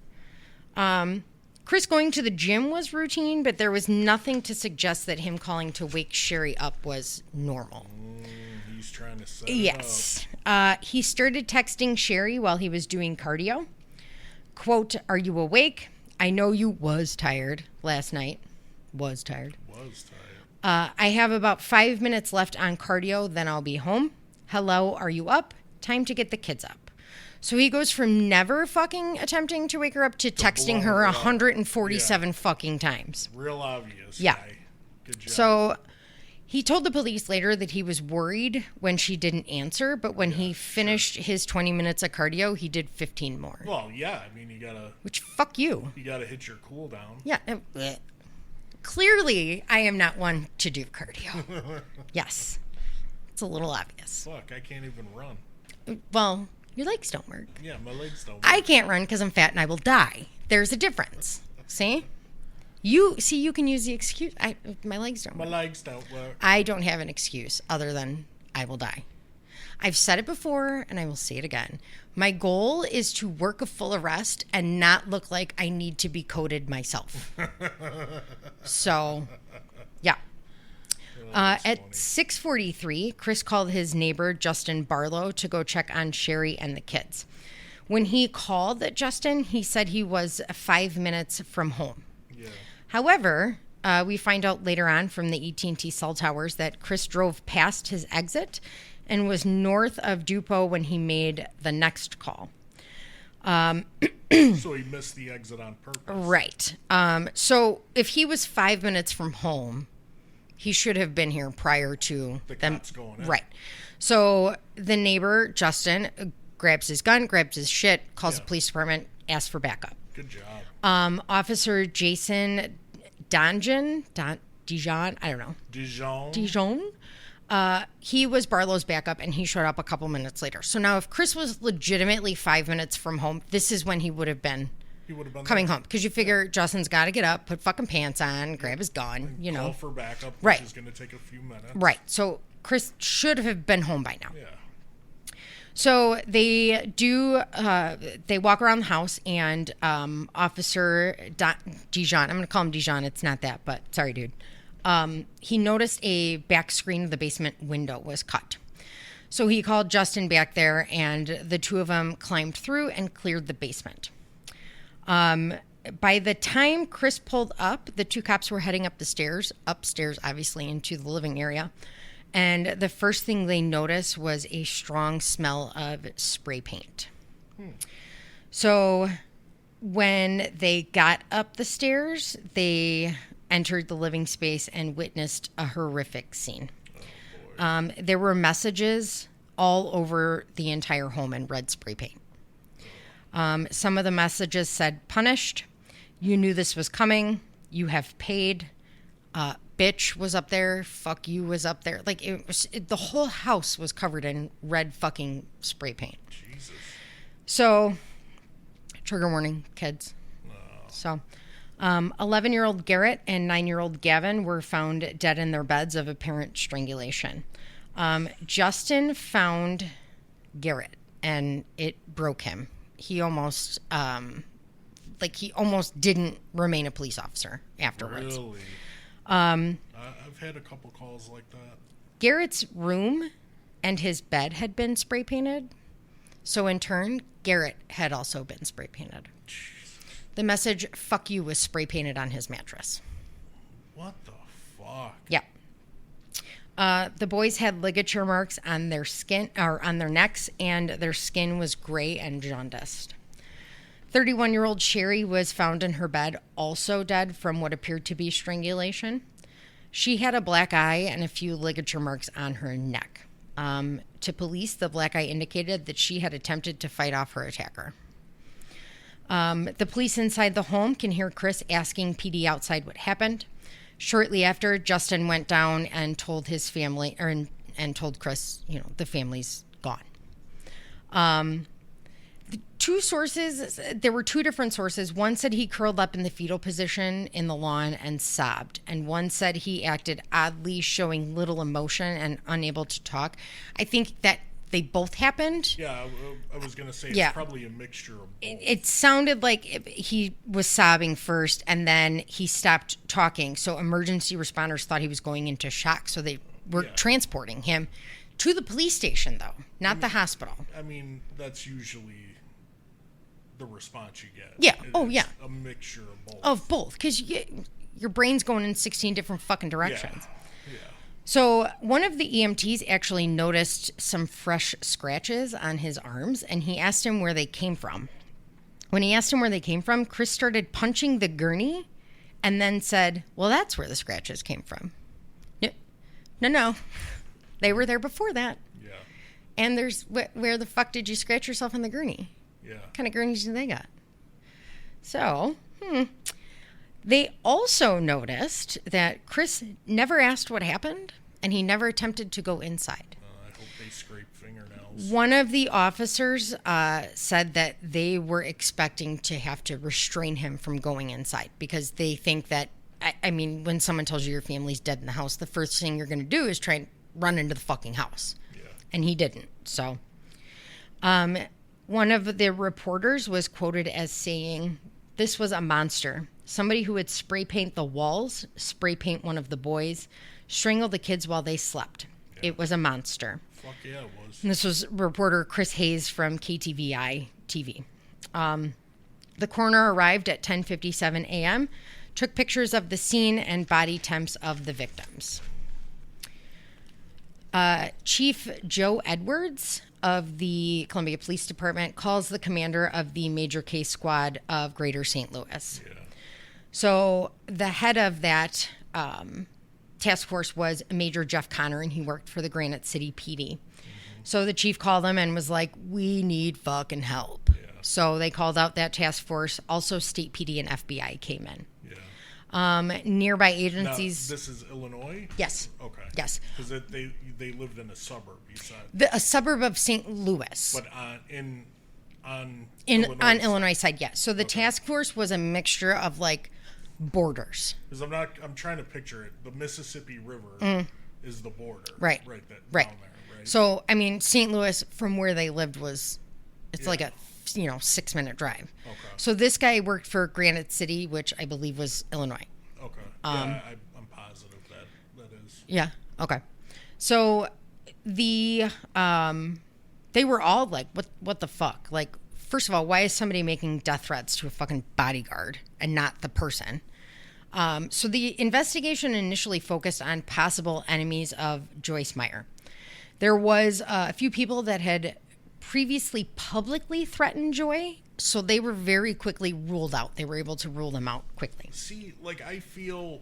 Chris going to the gym was routine, but there was nothing to suggest that him calling to wake Sherry up was normal. He's trying to set it Yes. He started texting Sherry while he was doing cardio. Quote, "Are you awake? I know you was tired last night." Was tired. up. Was tired. I have about 5 minutes left on cardio, then I'll be home. Hello, are you up? Time to get the kids up. So he goes from never fucking attempting to wake her up to texting her blow her up. 147 fucking times. Real obvious. Yeah. Guy. Good job. So he told the police later that he was worried when she didn't answer, but when he finished his 20 minutes of cardio, he did 15 more. Well, yeah. I mean, you Which, fuck you. gotta hit your cool down. Yeah. Clearly, I am not one to do cardio. Yes. It's a little obvious. Fuck, I can't even run. Well, your legs don't work. Yeah, my legs don't. I can't run because I'm fat and I will die. There's a difference. See? You can use the excuse. My legs don't My work. legs don't work. I don't have an excuse other than I will die. I've said it before and I will say it again. My goal is to work a full arrest and not look like I need to be coded myself. So, yeah. At 6:43, Chris called his neighbor, Justin Barlow, to go check on Sherry and the kids. When he called Justin, he said he was 5 minutes from home. Yeah. However, we find out later on from the AT&T cell towers that Chris drove past his exit and was north of Dupo when he made the next call. So he missed the exit on purpose. Right. So if he was 5 minutes from home, he should have been here prior to The them. cops going in. Right. So the neighbor, Justin, grabs his gun, grabs his shit, calls the police department, asks for backup. Good job. Officer Jason Dijon, I don't know. Dijon. He was Barlow's backup, and he showed up a couple minutes later. So now if Chris was legitimately 5 minutes from home, this is when he would have been coming home. Because you figure Justin's got to get up, put fucking pants on, grab his gun, you know. Call for backup, which Right. is going to take a few minutes. Right. So Chris should have been home by now. Yeah. So they walk around the house, and Officer Dijon, I'm going to call him Dijon, it's not that, but sorry, dude. He noticed a back screen of the basement window was cut. So he called Justin back there, and the two of them climbed through and cleared the basement. By the time Chris pulled up, the two cops were heading up the stairs, upstairs, obviously, into the living area. And the first thing they noticed was a strong smell of spray paint. So when they got up the stairs, they entered the living space and witnessed a horrific scene. There were messages all over the entire home in red spray paint. Some of the messages said, "Punished. You knew this was coming. You have paid. Bitch" was up there. "Fuck you" was up there. Like, the whole house was covered in red fucking spray paint. Jesus. So, trigger warning, kids. So, 11-year-old Garrett and 9-year-old Gavin were found dead in their beds of apparent strangulation. Justin found Garrett, and it broke him. He almost, he almost didn't remain a police officer afterwards. Really? I've had a couple calls like that. Garrett's room and his bed had been spray painted. So in turn, Garrett had also been spray painted. The message, "fuck you," was spray painted on his mattress. What the fuck? Yeah. The boys had ligature marks on their skin, or on their necks, and their skin was gray and jaundiced. 31-year-old Sherry was found in her bed, also dead from what appeared to be strangulation. She had a black eye and a few ligature marks on her neck. To police, the black eye indicated that she had attempted to fight off her attacker. The police inside the home can hear Chris asking PD outside what happened. Shortly after, Justin went down and told his family, and told Chris, the family's gone. There were two different sources. One said he curled up in the fetal position in the lawn and sobbed. And one said he acted oddly, showing little emotion and unable to talk. I think that they both happened. Yeah, I was going to say Yeah. it's probably a mixture of both. It sounded like he was sobbing first, and then he stopped talking. So emergency responders thought he was going into shock. So they were transporting him to the police station, though, not the hospital. I mean, that's usually the response you get. Yeah. Oh, It's yeah. a mixture of both. Of both, because your brain's going in 16 different fucking directions. Yeah. So one of the EMTs actually noticed some fresh scratches on his arms, and he asked him where they came from. When he asked him where they came from, Chris started punching the gurney and then said, "Well, that's where the scratches came from." No. They were there before that. Yeah. And there's, where the fuck did you scratch yourself on the gurney? Yeah. What kind of gurneys do they got? So, they also noticed that Chris never asked what happened, and he never attempted to go inside. I hope they scrape fingernails. One of the officers said that they were expecting to have to restrain him from going inside because they think that, I mean, when someone tells you your family's dead in the house, the first thing you're going to do is try and run into the fucking house. Yeah. And he didn't. So, one of the reporters was quoted as saying, "This was a monster. Somebody who would spray paint the walls, spray paint one of the boys, strangle the kids while they slept. Yeah. It was a monster." Fuck yeah, it was. And this was reporter Chris Hayes from KTVI TV. The coroner arrived at 10:57 a.m., took pictures of the scene and body temps of the victims. Chief Joe Edwards of the Columbia Police Department calls the commander of the major case squad of Greater St. Louis. Yeah. So the head of that task force was Major Jeff Connor, and he worked for the Granite City PD. So the chief called him and was like, "We need fucking help." Yeah. So they called out that task force. Also, State PD and FBI came in. Yeah. Nearby Now, agencies. this is Illinois? Yes. Okay. Yes. Because they lived in a suburb, you said. A suburb of St. Louis. But on On Illinois side, yes. So the task force was a mixture of like borders. Because I'm trying to picture it. The Mississippi River is the border. Right. Right. Right. Down there, right? So, I mean, St. Louis, from where they lived, it's like a 6-minute drive. Okay. So this guy worked for Granite City, which I believe was Illinois. Okay. Yeah, I'm positive that is. Yeah. Okay. So they were all like, what the fuck? Like, first of all, why is somebody making death threats to a fucking bodyguard and not the person? So the investigation initially focused on possible enemies of Joyce Meyer. There was a few people that had previously publicly threatened Joy, so they were very quickly ruled out. They were able to rule them out quickly. See, like, I feel,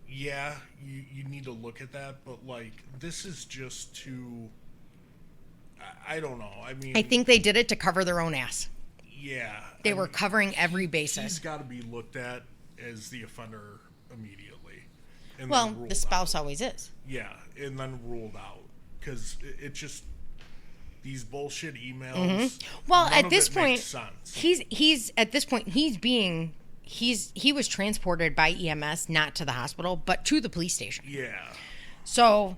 yeah, you need to look at that, but, like, this is just too, I don't know. I mean, I think they did it to cover their own ass. yeah. They were covering every basis. He's got to be looked at as the offender immediately. And Well, then ruled the spouse out. always is. Yeah, and then ruled out. Because it just, these bullshit emails. Well, none at of this it point, makes sense. he's at this point he was transported by EMS not to the hospital but to the police station. Yeah. So,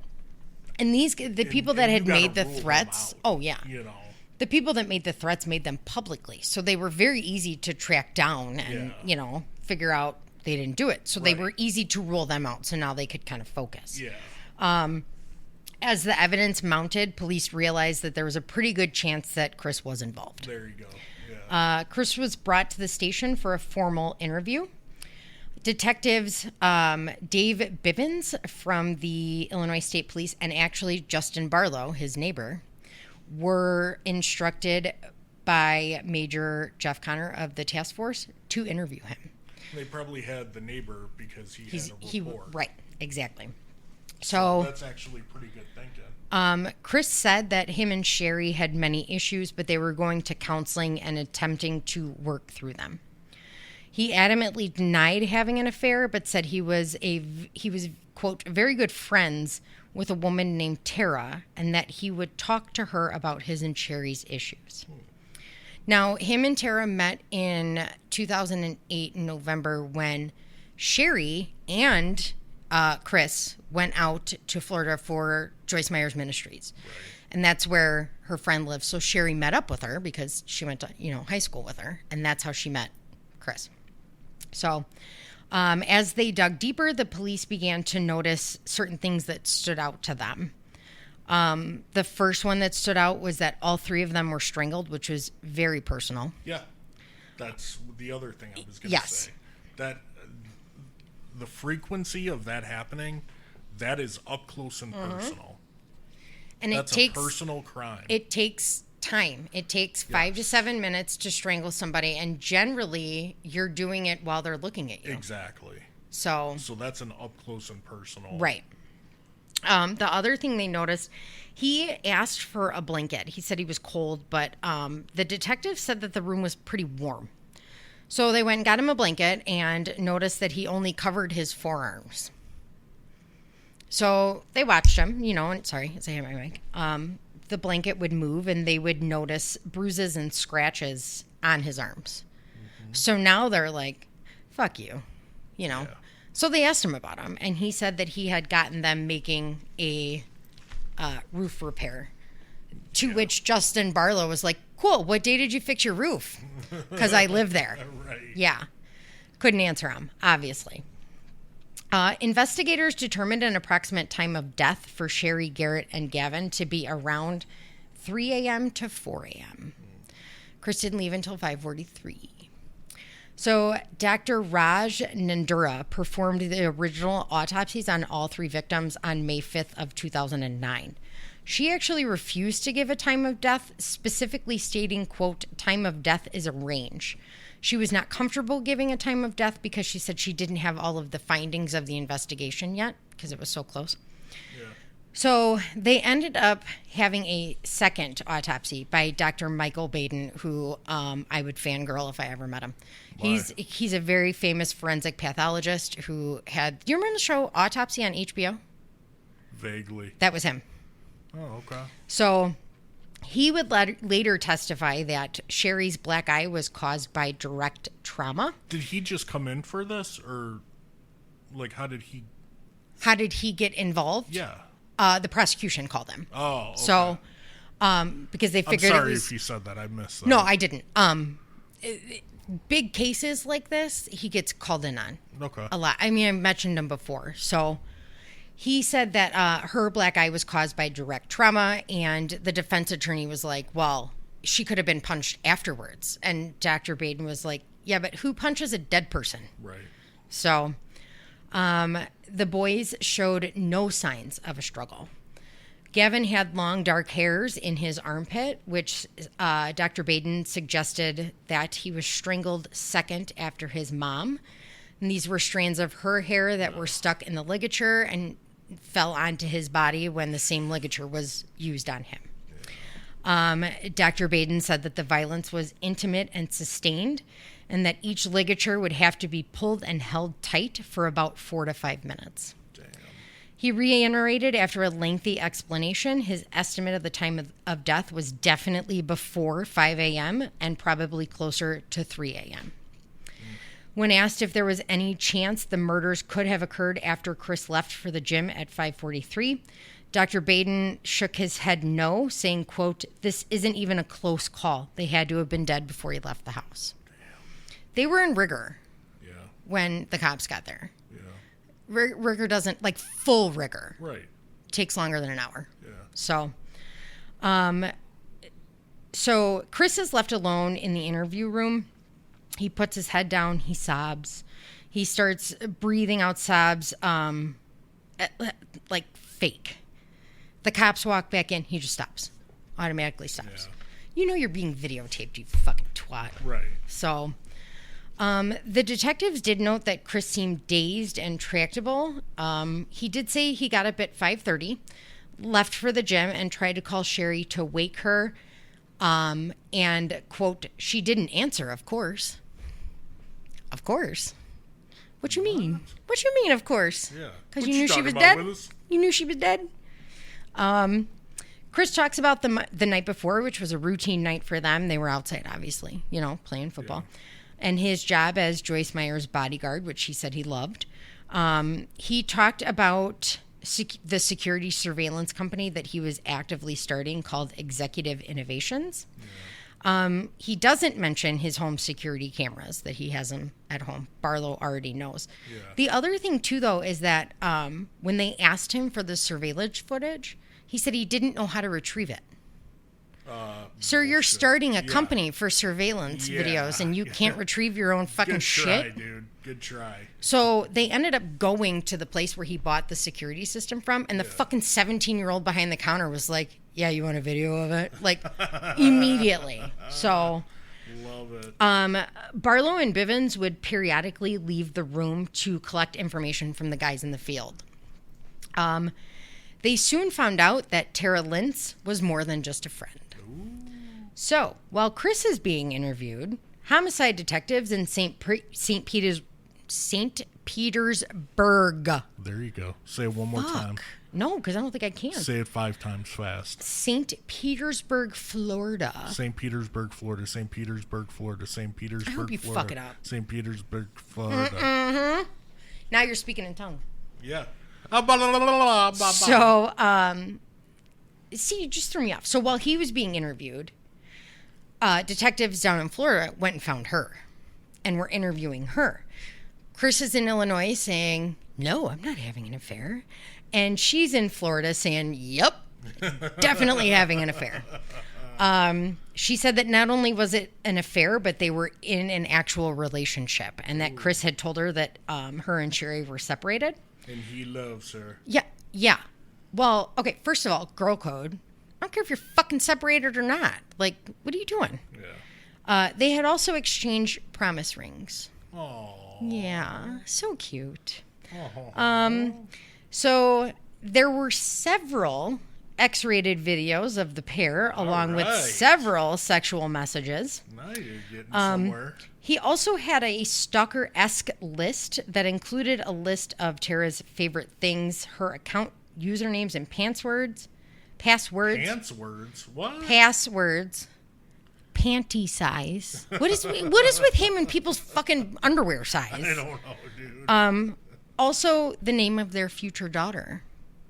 and the people that and had you gotta made the rule them threats, out, oh yeah, You know. the people that made the threats made them publicly, so they were very easy to track down and Yeah. figure out they didn't do it. So they Right. were easy to rule them out. So now they could kind of focus. Yeah. As the evidence mounted, police realized that there was a pretty good chance that Chris was involved. There you go. Yeah. Chris was brought to the station for a formal interview. Detectives Dave Bivens from the Illinois State Police and actually Justin Barlow, his neighbor, were instructed by Major Jeff Connor of the task force to interview him. They probably had the neighbor because he had a report. Right, exactly. So That's actually pretty good thinking. Chris said that him and Sherry had many issues, but they were going to counseling and attempting to work through them. He adamantly denied having an affair, but said he was quote very good friends with a woman named Tara, and that he would talk to her about his and Sherry's issues. Now, him and Tara met in 2008 in November when Sherry and Chris went out to Florida for Joyce Meyer's Ministries. Right. And that's where her friend lives. So Sherry met up with her because she went to, high school with her. And that's how she met Chris. So as they dug deeper, the police began to notice certain things that stood out to them. The first one that stood out was that all three of them were strangled, which was very personal. Yeah. That's the other thing I was going to Yes. say. That the frequency of that happening, that is up close and personal. And That's it takes a personal crime. It takes time. It takes 5 to 7 minutes to strangle somebody, and generally you're doing it while they're looking at you. Exactly. So that's an up close and personal. right. The other thing they noticed, he asked for a blanket. He said he was cold, but the detective said that the room was pretty warm. So they went and got him a blanket and noticed that he only covered his forearms. So they watched him, and sorry, as I hit my mic. The blanket would move and they would notice bruises and scratches on his arms. Mm-hmm. So now they're like, fuck you, Yeah. So they asked him about him, and he said that he had gotten them making a roof repair. To which Justin Barlow was like, cool, what day did you fix your roof? Because I live there. Right. Yeah. Couldn't answer him, obviously. Investigators determined an approximate time of death for Sherry, Garrett, and Gavin to be around 3 a.m. to 4 a.m. Chris didn't leave until 5:43. So Dr. Raj Nandura performed the original autopsies on all three victims on May 5th of 2009. She actually refused to give a time of death, specifically stating, quote, time of death is a range. She was not comfortable giving a time of death because she said she didn't have all of the findings of the investigation yet because it was so close. Yeah. So they ended up having a second autopsy by Dr. Michael Baden, who I would fangirl if I ever met him. Why? He's a very famous forensic pathologist who had. Do you remember the show Autopsy on HBO? Vaguely. That was him. Oh, okay. So he would later testify that Sherry's black eye was caused by direct trauma. Did he just come in for this, or like how did he? How did he get involved? Yeah. The prosecution called him. Oh. Okay. So, because they I'm figured sorry it was. if you said that. I missed that. No, I didn't. Big cases like this, he gets called in on Okay. a lot. I mean, I mentioned him before. So he said that her black eye was caused by direct trauma, and the defense attorney was like, well, she could have been punched afterwards. And Dr. Baden was like, yeah, but who punches a dead person? Right. So the boys showed no signs of a struggle. Gavin had long dark hairs in his armpit, which Dr. Baden suggested that he was strangled second after his mom. And these were strands of her hair that were stuck in the ligature and fell onto his body when the same ligature was used on him. Dr. Baden said that the violence was intimate and sustained, and that each ligature would have to be pulled and held tight for about 4 to 5 minutes. Damn. He reiterated after a lengthy explanation his estimate of the time of death was definitely before 5 a.m. and probably closer to 3 a.m. When asked if there was any chance the murders could have occurred after Chris left for the gym at 5:43, Dr. Baden shook his head no, saying, quote, "This isn't even a close call. They had to have been dead before he left the house." They were in rigor when the cops got there. Yeah. Rigor doesn't, like full rigor, Right. takes longer than an hour. Yeah. So Chris is left alone in the interview room. He puts his head down. He sobs. He starts breathing out sobs, like fake. The cops walk back in. He just stops. Automatically stops. Yeah. You know you're being videotaped, you fucking twat. Right. So, the detectives did note that Chris seemed dazed and tractable. He did say he got up at 5:30, left for the gym, and tried to call Sherry to wake her. And, quote, "She didn't answer, of course." Of course. What you mean? What you mean, of course? Yeah. Because What you knew she talking was about, dead? Willis? You knew she was dead? Chris talks about the night before, which was a routine night for them. They were outside, obviously, playing football. Yeah. And his job as Joyce Meyer's bodyguard, which he said he loved. He talked about the security surveillance company that he was actively starting called Executive Innovations. Yeah. He doesn't mention his home security cameras that he has them at home. Barlow already knows. Yeah. The other thing, too, though, is that when they asked him for the surveillance footage, he said he didn't know how to retrieve it. Sir, you're starting a company for surveillance videos, and you can't retrieve your own fucking shit? Good try, dude. Good try. So they ended up going to the place where he bought the security system from, and the fucking 17-year-old behind the counter was like, "Yeah, you want a video of it?" Like, immediately. So... Love it. Barlow and Bivens would periodically leave the room to collect information from the guys in the field. They soon found out that Tara Lintz was more than just a friend. Ooh. So, while Chris is being interviewed, homicide detectives in St. Petersburg. There you go. Say it one more time. No, because I don't think I can. Say it 5 times fast. St. Petersburg, Florida. St. Petersburg, Florida. St. Petersburg, Florida. St. Petersburg, I hope you Florida. fuck it up. St. Petersburg, Florida. Mm-hmm. Now you're speaking in tongue. Yeah. So, see, you just threw me off. So while he was being interviewed, detectives down in Florida went and found her and were interviewing her. Chris is in Illinois saying, "No, I'm not having an affair." And she's in Florida saying, "Yep, definitely having an affair." She said that not only was it an affair, but they were in an actual relationship, and that Chris had told her that her and Sherry were separated. And he loves her. Yeah. Well, okay, first of all, girl code. I don't care if you're fucking separated or not. Like, what are you doing? Yeah. They had also exchanged promise rings. Oh. Yeah, so cute. Oh. So There were several X-rated videos of the pair, along with right. several sexual messages. Now you're getting somewhere. He also had a stalker-esque list that included a list of Tara's favorite things, her account usernames and passwords, Pantswords? What? panty size. What is with him and people's fucking underwear size? I don't know, dude. Also, the name of their future daughter,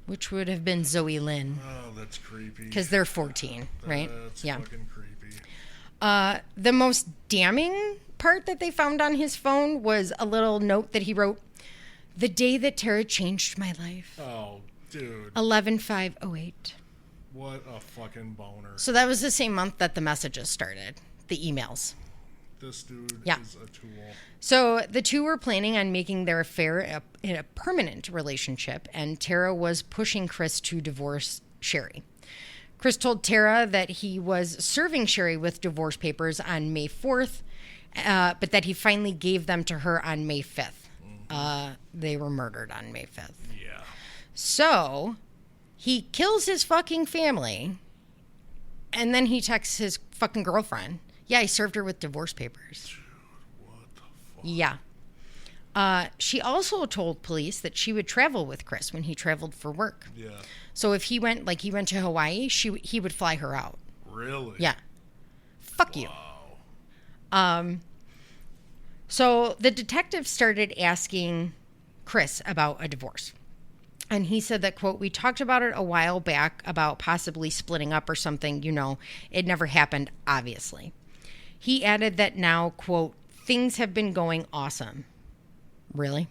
which would have been Zoe Lynn, Oh, that's creepy. because they're 14, right? That's Yeah. fucking creepy. The most damning part that they found on his phone was a little note that he wrote, "The day that Tara changed my life, Oh, dude. 11/5/08." What a fucking boner. So that was the same month that the messages started, the emails. This dude Yeah. is a tool. So the two were planning on making their affair a permanent relationship, and Tara was pushing Chris to divorce Sherry. Chris told Tara that he was serving Sherry with divorce papers on May 4th, but that he finally gave them to her on May 5th. They were murdered on May 5th. Yeah. So he kills his fucking family, and then he texts his fucking girlfriend. Yeah, I served her with divorce papers. What the fuck? Yeah. She also told police that she would travel with Chris when he traveled for work. Yeah. So if he went to Hawaii, he would fly her out. Really? Yeah. Fuck you. Wow. So the detective started asking Chris about a divorce. And he said that, quote, "We talked about it a while back about possibly splitting up or something. It never happened, obviously." He added that now, quote, "Things have been going awesome." Really?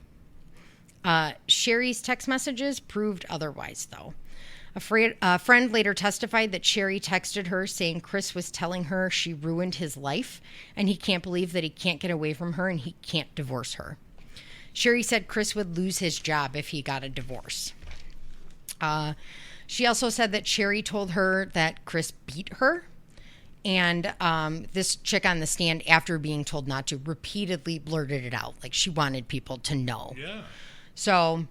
Sherry's text messages proved otherwise, though. A friend later testified that Sherry texted her saying Chris was telling her she ruined his life and he can't believe that he can't get away from her and he can't divorce her. Sherry said Chris would lose his job if he got a divorce. She also said that Sherry told her that Chris beat her. And this chick on the stand, after being told not to, repeatedly blurted it out. Like she wanted people to know. Yeah. So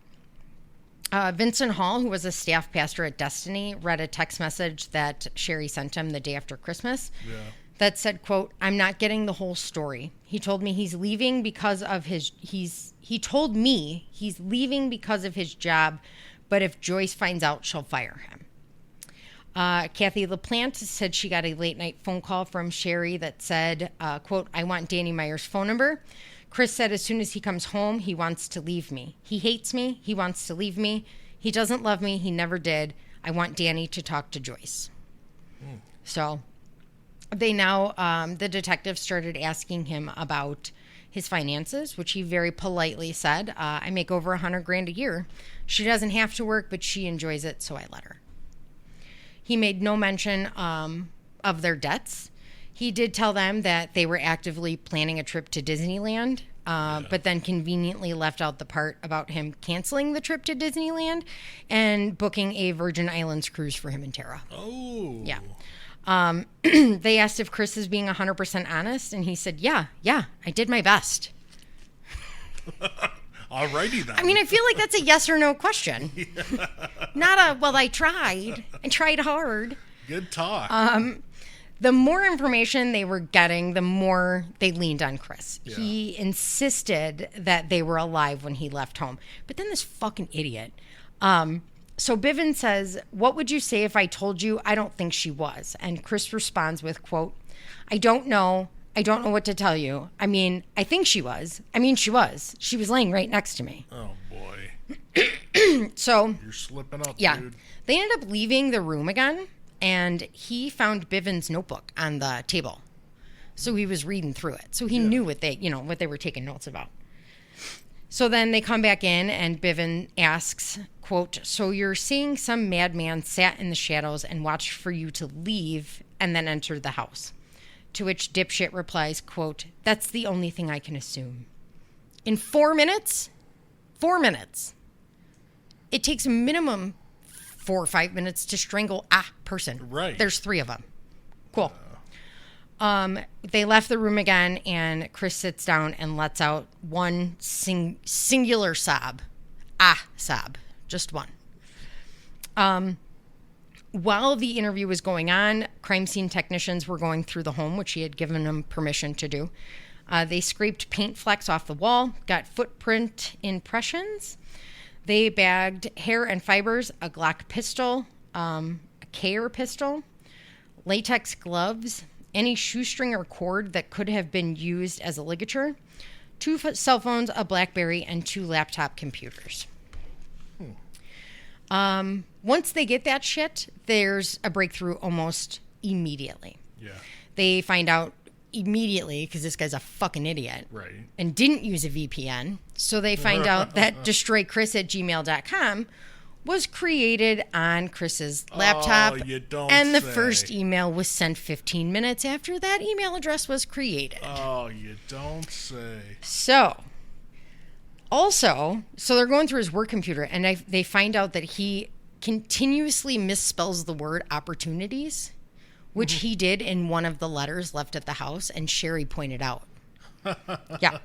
Vincent Hall, who was a staff pastor at Destiny, read a text message that Sherry sent him the day after Christmas. Yeah. That said, quote, "I'm not getting the whole story. He told me he's leaving because of his job, but if Joyce finds out, she'll fire him." Kathy LaPlante said she got a late night phone call from Sherry that said, quote, "I want Danny Meyer's phone number. Chris said as soon as he comes home, he wants to leave me. He hates me. He wants to leave me. He doesn't love me. He never did. I want Danny to talk to Joyce." So they now, the detective started asking him about his finances, which he very politely said, "I make over $100,000 a year. She doesn't have to work, but she enjoys it, so I let her." He made no mention of their debts. He did tell them that they were actively planning a trip to Disneyland, but then conveniently left out the part about him canceling the trip to Disneyland and booking a Virgin Islands cruise for him and Tara. Oh. Yeah. They asked if Chris is being 100% honest, and he said, yeah, I did my best. Alrighty then. I mean, I feel like that's a yes or no question. Not a, well, I tried. I tried hard. Good talk. The more information they were getting, the more they leaned on Chris. Yeah. He insisted that they were alive when he left home. But then this fucking idiot. So Bivens says, "What would you say if I told you I don't think she was?" And Chris responds with, quote, "I don't know. I don't know what to tell you. I mean, I think she was. I mean, she was. She was laying right next to me." Oh, boy. So, You're slipping up, yeah. dude. They ended up leaving the room again, and he found Bivens' notebook on the table. So he was reading through it. So he knew what they were taking notes about. So then they come back in, and Bivens asks, quote, "So you're saying some madman sat in the shadows and watched for you to leave and then entered the house?" To which dipshit replies, quote, "That's the only thing I can assume." In 4 minutes, it takes a minimum 4 or 5 minutes to strangle a person. Right. There's 3 of them. Cool. They left the room again, and Chris sits down and lets out one singular sob. Sob. Just one. While the interview was going on, crime scene technicians were going through the home, which he had given them permission to do. They scraped paint flecks off the wall, got footprint impressions. They bagged hair and fibers, a Glock pistol, a K.R. pistol, latex gloves, any shoestring or cord that could have been used as a ligature, 2 cell phones, a BlackBerry, and 2 laptop computers. Once they get that shit, there's a breakthrough almost immediately. Yeah. They find out immediately, because this guy's a fucking idiot. Right. And didn't use a VPN. So they find out that destroychris@gmail.com was created on Chris's laptop. Oh, you don't and the say. first email was sent 15 minutes after that email address was created. Oh, you don't say. So they're going through his work computer, and they find out that he continuously misspells the word opportunities, which he did in one of the letters left at the house, and Sherry pointed out. Yeah.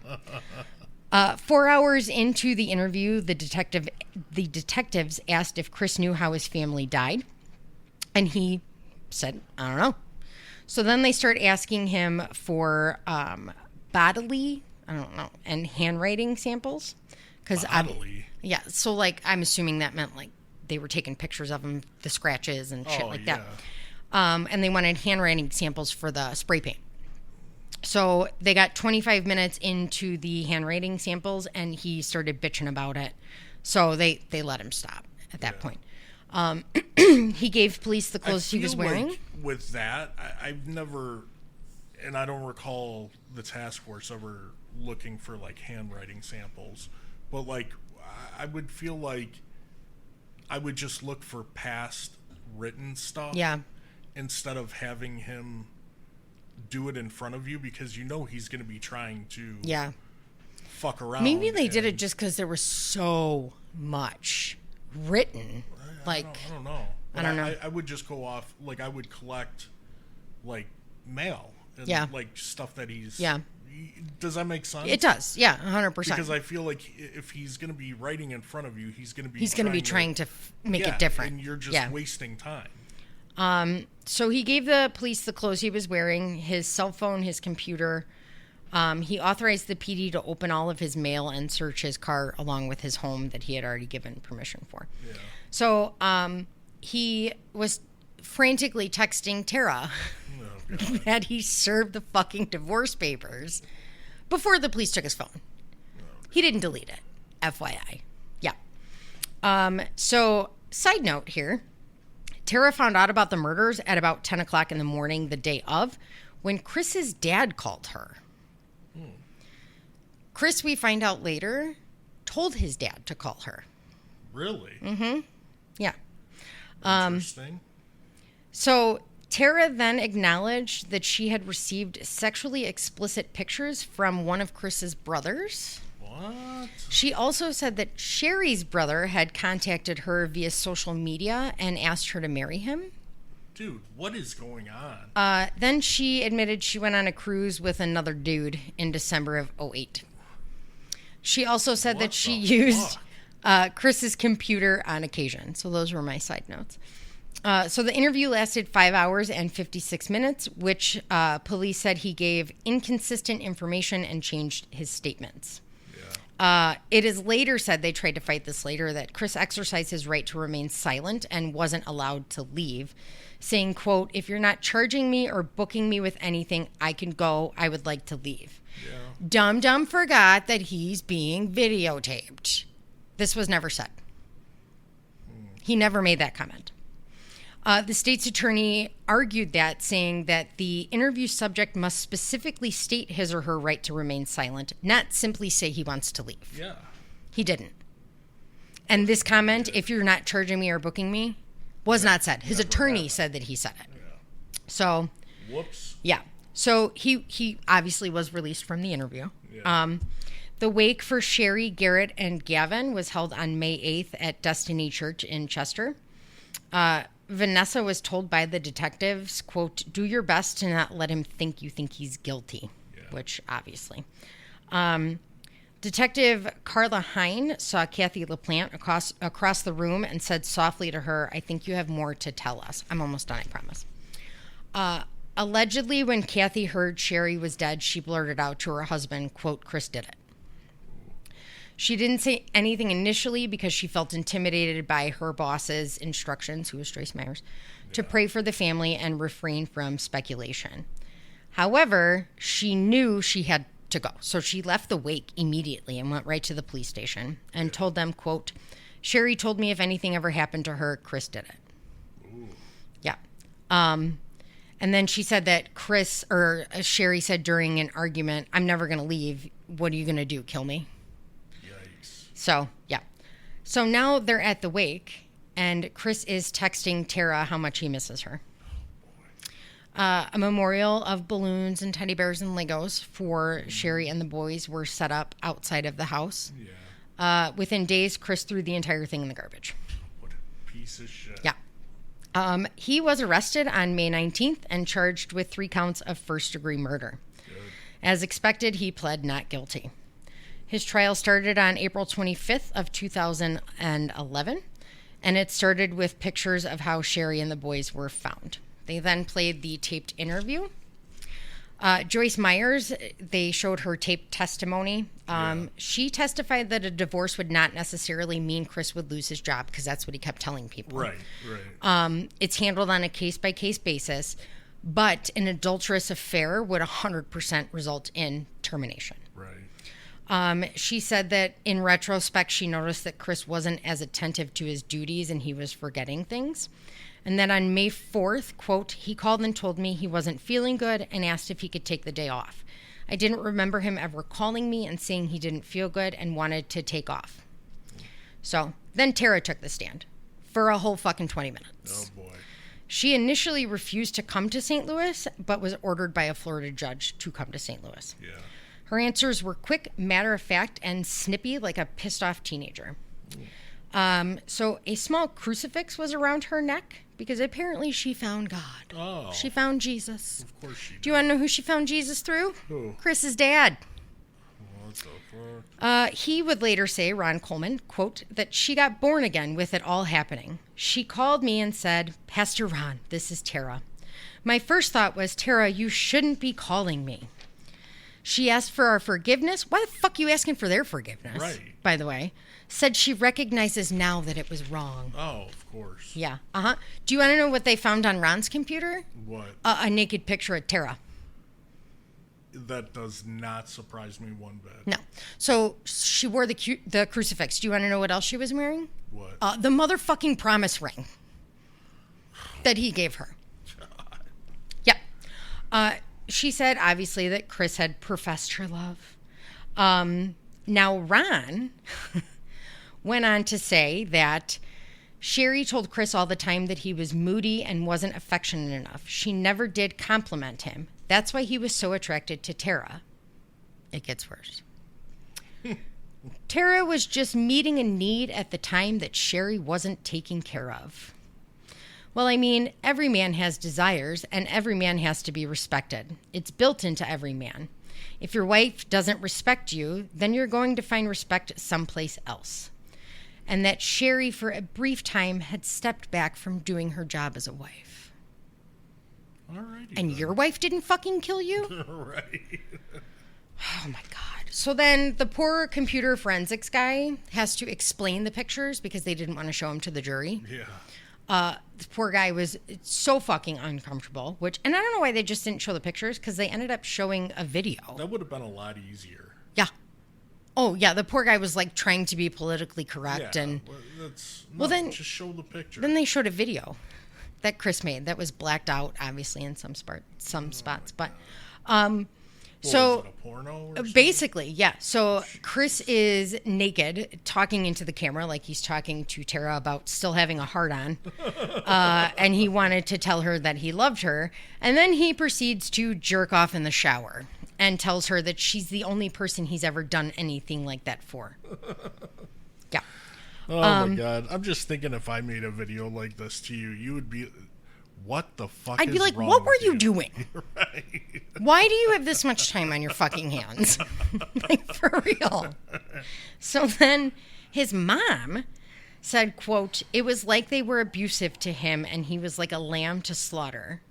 4 hours into the interview, the detectives asked if Chris knew how his family died, and he said, I don't know. So then they start asking him for bodily, I don't know, and handwriting samples. Bodily? Yeah, so like I'm assuming that meant like they were taking pictures of him, the scratches and shit like that. And they wanted handwriting samples for the spray paint. So they got 25 minutes into the handwriting samples, and he started bitching about it. So they let him stop at that point. He gave police the clothes he was wearing. Like with that, I've never, and I don't recall the task force ever looking for like handwriting samples, but like I would feel like I would just look for past written stuff. Yeah. Instead of having him do it in front of you, because you know he's going to be trying to fuck around. Maybe they did it just because there was so much written. I don't know. But I don't know. I would just go off, like I would collect like mail and like stuff that he's. Yeah. Does that make sense? It does. Yeah, 100%. Because I feel like if he's going to be writing in front of you, he's going to be trying to make it different. And you're just wasting time. So he gave the police the clothes he was wearing, his cell phone, his computer. He authorized the PD to open all of his mail and search his car along with his home that he had already given permission for. Yeah. So he was frantically texting Tara that he served the fucking divorce papers before the police took his phone. He didn't delete it, FYI. Yeah. So side note here. Tara found out about the murders at about 10 o'clock in the morning the day of, when Chris's dad called her. Chris, we find out later, told his dad to call her. Really? Mm-hmm. Yeah. Interesting. So Tara then acknowledged that she had received sexually explicit pictures from one of Chris's brothers. What? She also said that Sherry's brother had contacted her via social media and asked her to marry him. Dude, what is going on? Then she admitted she went on a cruise with another dude in December of 2008. She also said that she used Chris's computer on occasion. So those were my side notes. So the interview lasted 5 hours and 56 minutes, which police said he gave inconsistent information and changed his statements. It is later said, they tried to fight this later, that Chris exercised his right to remain silent and wasn't allowed to leave, saying, quote, "If you're not charging me or booking me with anything, I can go. I would like to leave." Yeah. Dum Dum forgot that he's being videotaped. This was never said. He never made that comment. The state's attorney argued that, saying that the interview subject must specifically state his or her right to remain silent, not simply say he wants to leave. Yeah. He didn't. And this comment, "if you're not charging me or booking me," was not said. His attorney said that he said it. Yeah. So. Whoops. Yeah. So he obviously was released from the interview. Yeah. The wake for Sherry, Garrett, and Gavin was held on May 8th at Destiny Church in Chester. Vanessa was told by the detectives, quote, "Do your best to not let him think you think he's guilty," which obviously. Detective Carla Hine saw Kathy LaPlante across the room and said softly to her, "I think you have more to tell us." I'm almost done, I promise. Allegedly, when Kathy heard Sherry was dead, she blurted out to her husband, quote, "Chris did it." She didn't say anything initially because she felt intimidated by her boss's instructions, who was Joyce Myers, to pray for the family and refrain from speculation. However, she knew she had to go. So she left the wake immediately and went right to the police station and told them, quote, "Sherry told me if anything ever happened to her, Chris did it." Ooh. Yeah. And then she said that Sherry said during an argument, "I'm never going to leave. What are you going to do? Kill me?" Yikes. So, yeah. So now they're at the wake, and Chris is texting Tara how much he misses her. A memorial of balloons and teddy bears and Legos for Sherry and the boys were set up outside of the house. Yeah. Within days, Chris threw the entire thing in the garbage. What a piece of shit. Yeah. He was arrested on May 19th and charged with 3 counts of first-degree murder. Good. As expected, he pled not guilty. His trial started on April 25th of 2011, and it started with pictures of how Sherry and the boys were found. They then played the taped interview. Joyce Myers, they showed her taped testimony. She testified that a divorce would not necessarily mean Chris would lose his job, because that's what he kept telling people. Right. It's handled on a case-by-case basis, but an adulterous affair would 100% result in termination. Right. She said that in retrospect, she noticed that Chris wasn't as attentive to his duties and he was forgetting things. And then on May 4th, quote, "He called and told me he wasn't feeling good and asked if he could take the day off. I didn't remember him ever calling me and saying he didn't feel good and wanted to take off." So then Tara took the stand for a whole fucking 20 minutes. Oh, boy. She initially refused to come to St. Louis, but was ordered by a Florida judge to come to St. Louis. Yeah. Her answers were quick, matter-of-fact, and snippy like a pissed-off teenager. So a small crucifix was around her neck because apparently she found God. Oh. She found Jesus. Of course she did. Do you want to know who she found Jesus through? Who? Chris's dad. What the fuck? He would later say, Ron Coleman, quote, that she got born again with it all happening. "She called me and said, 'Pastor Ron, this is Tara.' My first thought was, 'Tara, you shouldn't be calling me.' She asked for our forgiveness." Why the fuck are you asking for their forgiveness? Right. By the way. "Said she recognizes now that it was wrong." Oh, of course. Yeah. Do you want to know what they found on Ron's computer? What? A naked picture of Tara. That does not surprise me one bit. No. So she wore the crucifix. Do you want to know what else she was wearing? What? The motherfucking promise ring that he gave her. God. Yep. She said, obviously, that Chris had professed her love. Now, Ron went on to say that Sherry told Chris all the time that he was moody and wasn't affectionate enough. She never did compliment him. That's why he was so attracted to Tara. It gets worse. Tara was just meeting a need at the time that Sherry wasn't taking care of. Well, I mean, every man has desires, and every man has to be respected. It's built into every man. If your wife doesn't respect you, then you're going to find respect someplace else. And that Sherry, for a brief time, had stepped back from doing her job as a wife. Alrighty. And then. your wife didn't fucking kill you? Right. Oh, my God. So then the poor computer forensics guy has to explain the pictures because they didn't want to show them to the jury. Yeah. The poor guy was so fucking uncomfortable, and I don't know why they just didn't show the pictures, because they ended up showing a video. That would have been a lot easier. Yeah. Oh, yeah, the poor guy was, like, trying to be politically correct, Yeah. and... Then just show the picture. Then they showed a video that Chris made that was blacked out, obviously, in some spots, but... Was it a porno or something? Basically, yeah. So Chris is naked, talking into the camera like he's talking to Tara about still having a heart on. And he wanted to tell her that he loved her. And then he proceeds to jerk off in the shower and tells her that she's the only person he's ever done anything like that for. Yeah. Oh, my God. I'm just thinking if I made a video like this to you, you would be... what the fuck I'd be is like, wrong what were with you doing? Right. Why do you have this much time on your fucking hands? Like, for real. So then his mom said, quote, "It was like they were abusive to him and he was like a lamb to slaughter."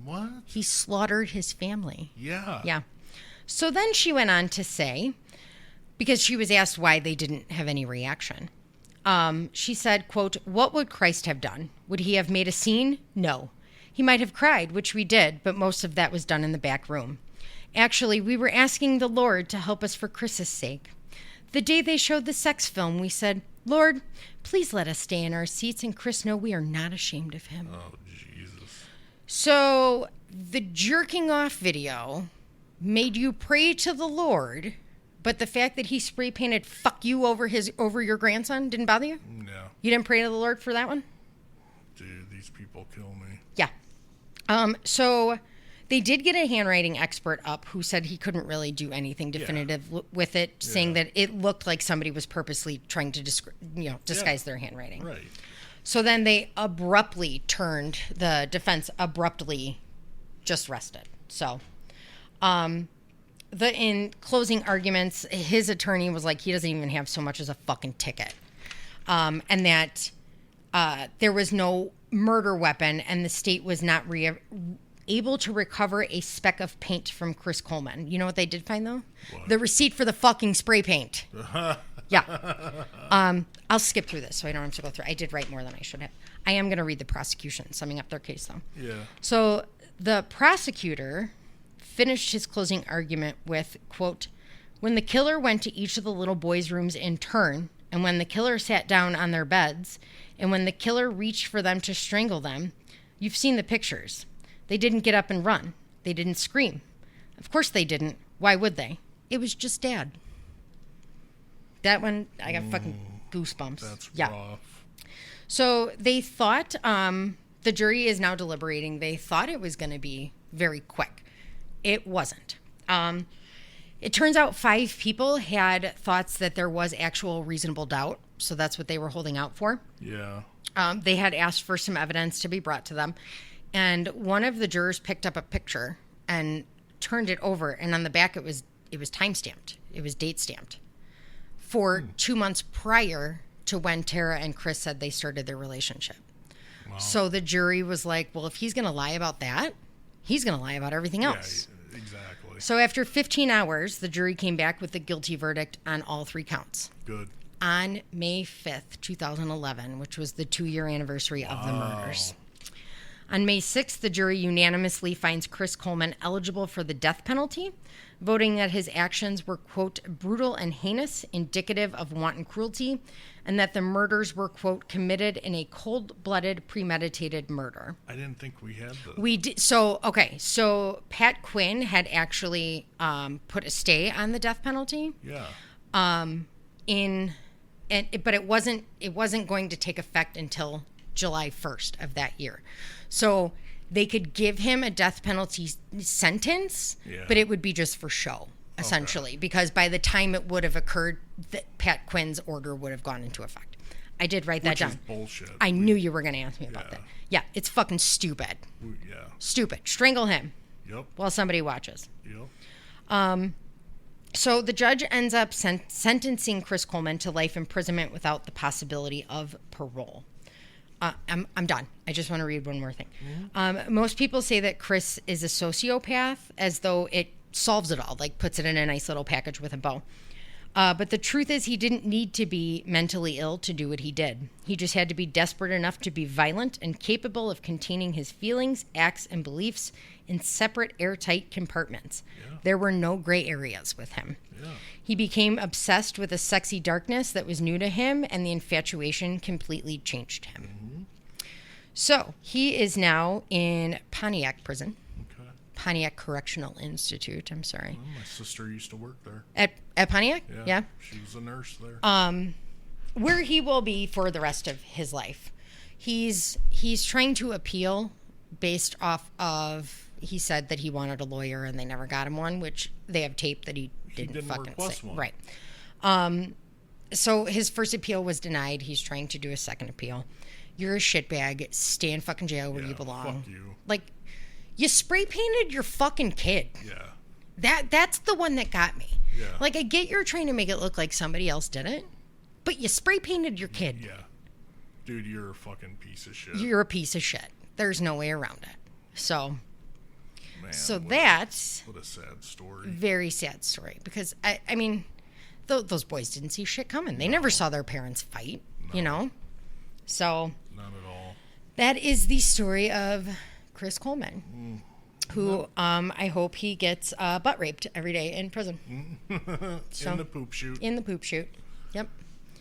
What? He slaughtered his family. Yeah. Yeah. So then she went on to say, because she was asked why they didn't have any reaction. She said, quote, "What would Christ have done? Would he have made a scene? No. He might have cried, which we did, but most of that was done in the back room. Actually, we were asking the Lord to help us for Chris's sake. The day they showed the sex film, we said, Lord, please let us stay in our seats and Chris know we are not ashamed of him." Oh, Jesus. So the jerking off video made you pray to the Lord, but the fact that he spray painted "fuck you" over your grandson didn't bother you? No. You didn't pray to the Lord for that one? Dude, these people kill me. Yeah. So they did get a handwriting expert up who said he couldn't really do anything definitive with it, saying that it looked like somebody was purposely trying to disguise their handwriting. Right. So then they the defense abruptly just rested. So, in closing arguments, his attorney was like, he doesn't even have so much as a fucking ticket. And that there was no murder weapon and the state was not able to recover a speck of paint from Chris Coleman. You know what they did find, though? What? The receipt for the fucking spray paint. Yeah. I'll skip through this so I don't have to go through. I did write more than I should have. I am going to read the prosecution summing up their case, though. Yeah. So the prosecutor finished his closing argument with, quote, "When the killer went to each of the little boys' rooms in turn, and when the killer sat down on their beds, and when the killer reached for them to strangle them, you've seen the pictures. They didn't get up and run. They didn't scream. Of course they didn't. Why would they? It was just Dad." That one, I got fucking goosebumps. That's yeah. rough. So they thought, the jury is now deliberating. They thought it was going to be very quick. It wasn't. It turns out 5 people had thoughts that there was actual reasonable doubt. So that's what they were holding out for. Yeah. They had asked for some evidence to be brought to them. And one of the jurors picked up a picture and turned it over. And on the back, it was time-stamped. It was date-stamped for 2 months prior to when Tara and Chris said they started their relationship. Wow. So the jury was like, well, if he's going to lie about that, he's going to lie about everything else. Yeah, exactly. So after 15 hours, the jury came back with the guilty verdict on all 3 counts. Good. On May 5th, 2011, which was the 2-year anniversary of the murders. On May 6th, the jury unanimously finds Chris Coleman eligible for the death penalty, voting that his actions were, quote, "brutal and heinous, indicative of wanton cruelty, and that the murders were, quote, committed in a cold-blooded, premeditated murder." I didn't think we had the... We did. So Pat Quinn had actually put a stay on the death penalty. Yeah. But it wasn't going to take effect until July 1st of that year. So they could give him a death penalty sentence, but it would be just for show, essentially, because by the time it would have occurred, Pat Quinn's order would have gone into effect. I did write that down. Which is bullshit. I knew you were going to ask me about that. Yeah, it's fucking stupid. Yeah. Stupid. Strangle him. Yep. While somebody watches. Yep. So the judge ends up sentencing Chris Coleman to life imprisonment without the possibility of parole. I'm done. I just want to read one more thing. Mm-hmm. Most people say that Chris is a sociopath, as though it solves it all, like puts it in a nice little package with a bow. But the truth is he didn't need to be mentally ill to do what he did. He just had to be desperate enough to be violent and capable of containing his feelings, acts, and beliefs in separate airtight compartments. Yeah. There were no gray areas with him. Yeah. He became obsessed with a sexy darkness that was new to him, and the infatuation completely changed him. Mm-hmm. So he is now in Pontiac Prison. Okay. Pontiac Correctional Institute. I'm sorry. Well, my sister used to work there. At Pontiac? Yeah. She was a nurse there. Where he will be for the rest of his life. He's trying to appeal based off of, he said that he wanted a lawyer and they never got him one, which they have tape that he didn't fucking say. One. Right. So his first appeal was denied. He's trying to do a second appeal. you're a shitbag. Stay in fucking jail where Yeah, you belong. fuck you. Like, you spray painted your fucking kid. Yeah. That's the one that got me. Yeah. Like, I get you're trying to make it look like somebody else did it, but you spray painted your kid. Yeah. Dude, you're a fucking piece of shit. You're a piece of shit. There's no way around it. So, Man, that's what a sad story. very sad story because I mean, those boys didn't see shit coming. They never saw their parents fight, you know? So, Not at all. that is the story of Chris Coleman, who I hope he gets butt raped every day in prison. So, In the poop chute. in the poop chute. Yep.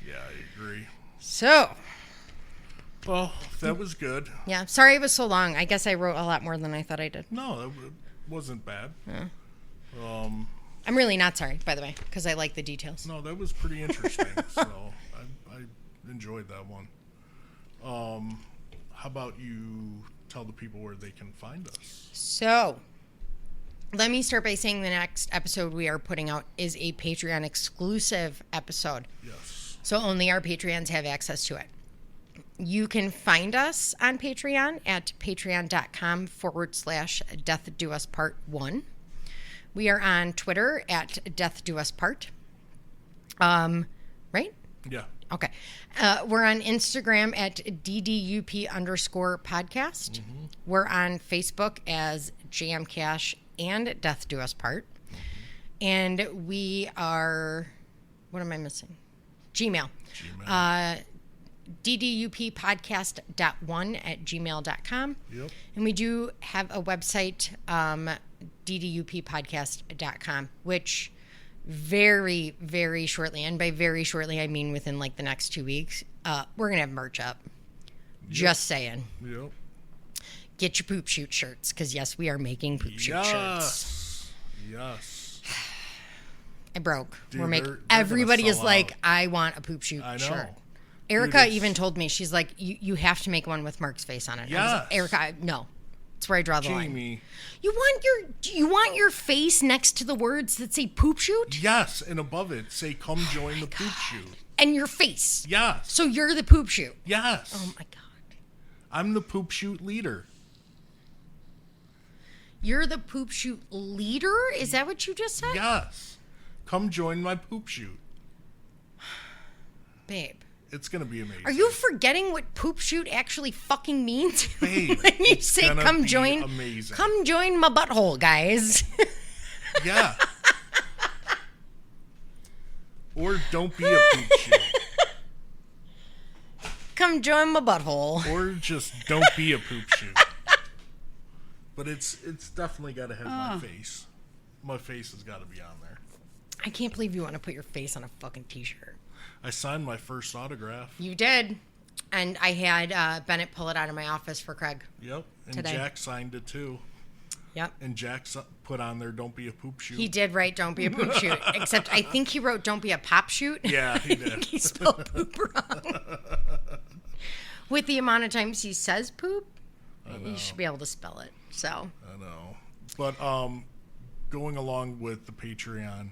Yeah, I agree. So, Well, that was good. yeah. Sorry it was so long. I guess I wrote a lot more than I thought I did. No, it wasn't bad. I'm really not sorry, by the way, because I like the details. No, that was pretty interesting. So I enjoyed that one. How about you tell the people where they can find us? So, let me start by saying the next episode we are putting out is a Patreon exclusive episode. Yes. So only our Patreons have access to it. You can find us on Patreon at patreon.com/Death Do Us Part 1. We are on Twitter at Death Do Us Part. Right? Yeah. Okay. We're on Instagram at DDUP_podcast. We're on Facebook as Jamcash and Death Do Us Part. And we are, what am I missing? Gmail. DDUPpodcast.1@gmail.com. Yep. And we do have a website, DDUPpodcast.com, which very, very shortly, and by very shortly, I mean within like the next 2 weeks, we're going to have merch up. Just saying. Yep. Get your poop shoot shirts, because yes, we are making poop shoot shirts. Yes. I broke. Dude, We're making. they're gonna Everybody is sell like, out. I want a poop shoot I know. shirt. Dude, Erica it's- even told me, she's like, you have to make one with Mark's face on it. I was like, Yes. Erica, no. That's where I draw the line. Jamie. You want your face next to the words that say poop shoot? Yes, and above it, say, come join the poop shoot. And your face. Yes. So you're the poop shoot. Yes. Oh my God. I'm the poop shoot leader. You're the poop shoot leader? Is that what you just said? Yes. Come join my poop shoot. Babe. It's going to be amazing. Are you forgetting what poop shoot actually fucking means? Babe, when you it's say gonna come be join amazing. come join my butthole, guys. Yeah. Or don't be a poop shoot. Come join my butthole. Or just don't be a poop shoot. But it's definitely got to have my face. My face has got to be on there. I can't believe you want to put your face on a fucking t-shirt. I signed my first autograph. You did. And I had Bennett pull it out of my office for Craig. Yep. And Today. Jack signed it too. Yep. And Jack put on there, don't be a poop shoot. He did write don't be a poop shoot. Except I think he wrote don't be a pop shoot. Yeah, he I think did. he spelled poop wrong. With the amount of times he says poop, you should be able to spell it. So I know. But going along with the Patreon,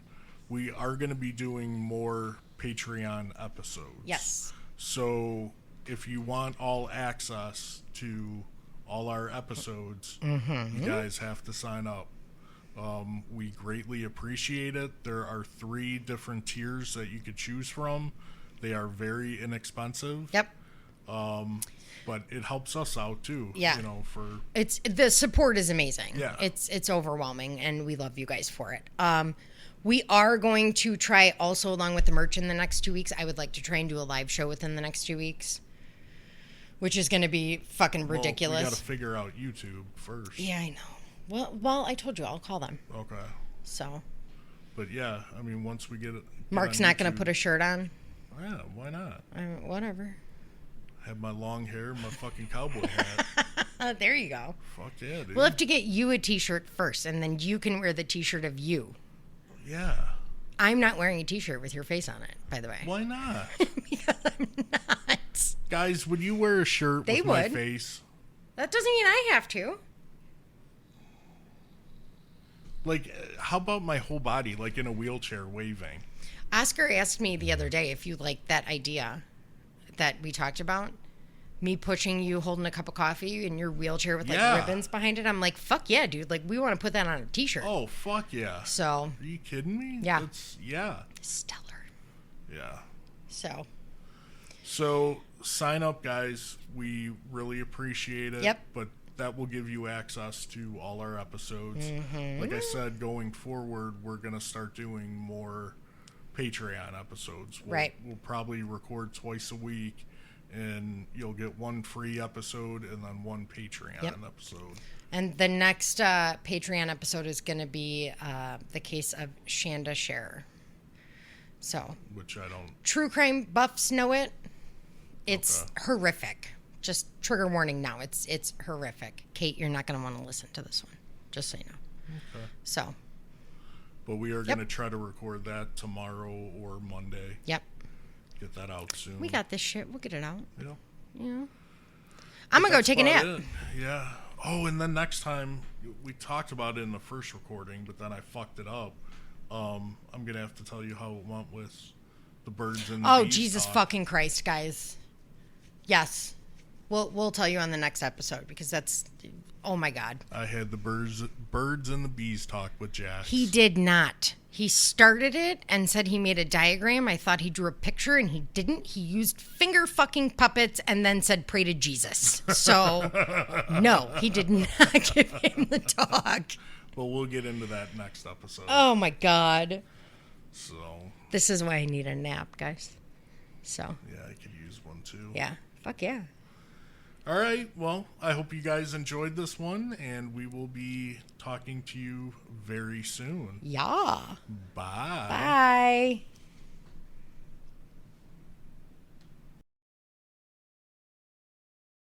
we are going to be doing more Patreon episodes. yes. So if you want all access to all our episodes, you guys have to sign up. We greatly appreciate it. There are 3 different tiers that you could choose from. They are very inexpensive. Yep. But it helps us out too. Yeah. You know, for It's the support is amazing. Yeah. It's overwhelming, and we love you guys for it. We are going to try also, along with the merch, in the next 2 weeks. I would like to try and do a live show within the next 2 weeks, which is going to be fucking ridiculous. Well, we got to figure out YouTube first. Yeah, I know. Well, I told you I'll call them. Okay. So But yeah, I mean, once we get it. Mark's not going to put a shirt on. Yeah, why not? Whatever. Have my long hair, my fucking cowboy hat. There you go. Fuck yeah, dude. We'll have to get you a t-shirt first, and then you can wear the t-shirt of you. Yeah. I'm not wearing a t-shirt with your face on it, by the way. Why not? Because I'm not. Guys, would you wear a shirt They with my would. face? That doesn't mean I have to. Like, how about my whole body, like in a wheelchair, waving? Oscar asked me the other day if you liked that idea that we talked about, me pushing you holding a cup of coffee in your wheelchair with like Yeah. ribbons behind it. I'm like, fuck yeah, dude. Like, we want to put that on a t-shirt. Oh, fuck yeah. So, Are you kidding me? Yeah. Yeah. stellar. Yeah. So, Sign up, guys. We really appreciate it. Yep. But that will give you access to all our episodes. Mm-hmm. Like I said, going forward, we're going to start doing more Patreon episodes. We'll probably record twice a week, and you'll get one free episode and then one Patreon episode. and the next Patreon episode is going to be the case of Shanda Scherer. So, Which I don't... true crime buffs know it. It's Okay. horrific. Just trigger warning now. It's horrific. Kate, you're not going to want to listen to this one. Just so you know. Okay. So, But we are going to try to record that tomorrow or Monday. yep. Get that out soon. We got this shit. We'll get it out. Yeah. Yeah. I'm going to go take a nap. Yeah. Oh, and then next time, we talked about it in the first recording, but then I fucked it up. I'm going to have to tell you how it went with the birds and the Oh, bees Jesus talk. fucking Christ, guys. Yes. We'll tell you on the next episode because that's, oh my God. I had the birds and the bees talk with Jax. He did not. He started it and said he made a diagram. I thought he drew a picture and he didn't. He used finger fucking puppets and then said pray to Jesus. So, no, he did not give him the talk. But we'll get into that next episode. Oh my God. So, This is why I need a nap, guys. So, yeah, I could use one too. yeah. Fuck yeah. All right. Well, I hope you guys enjoyed this one, and we will be talking to you very soon. Yeah. Bye. Bye.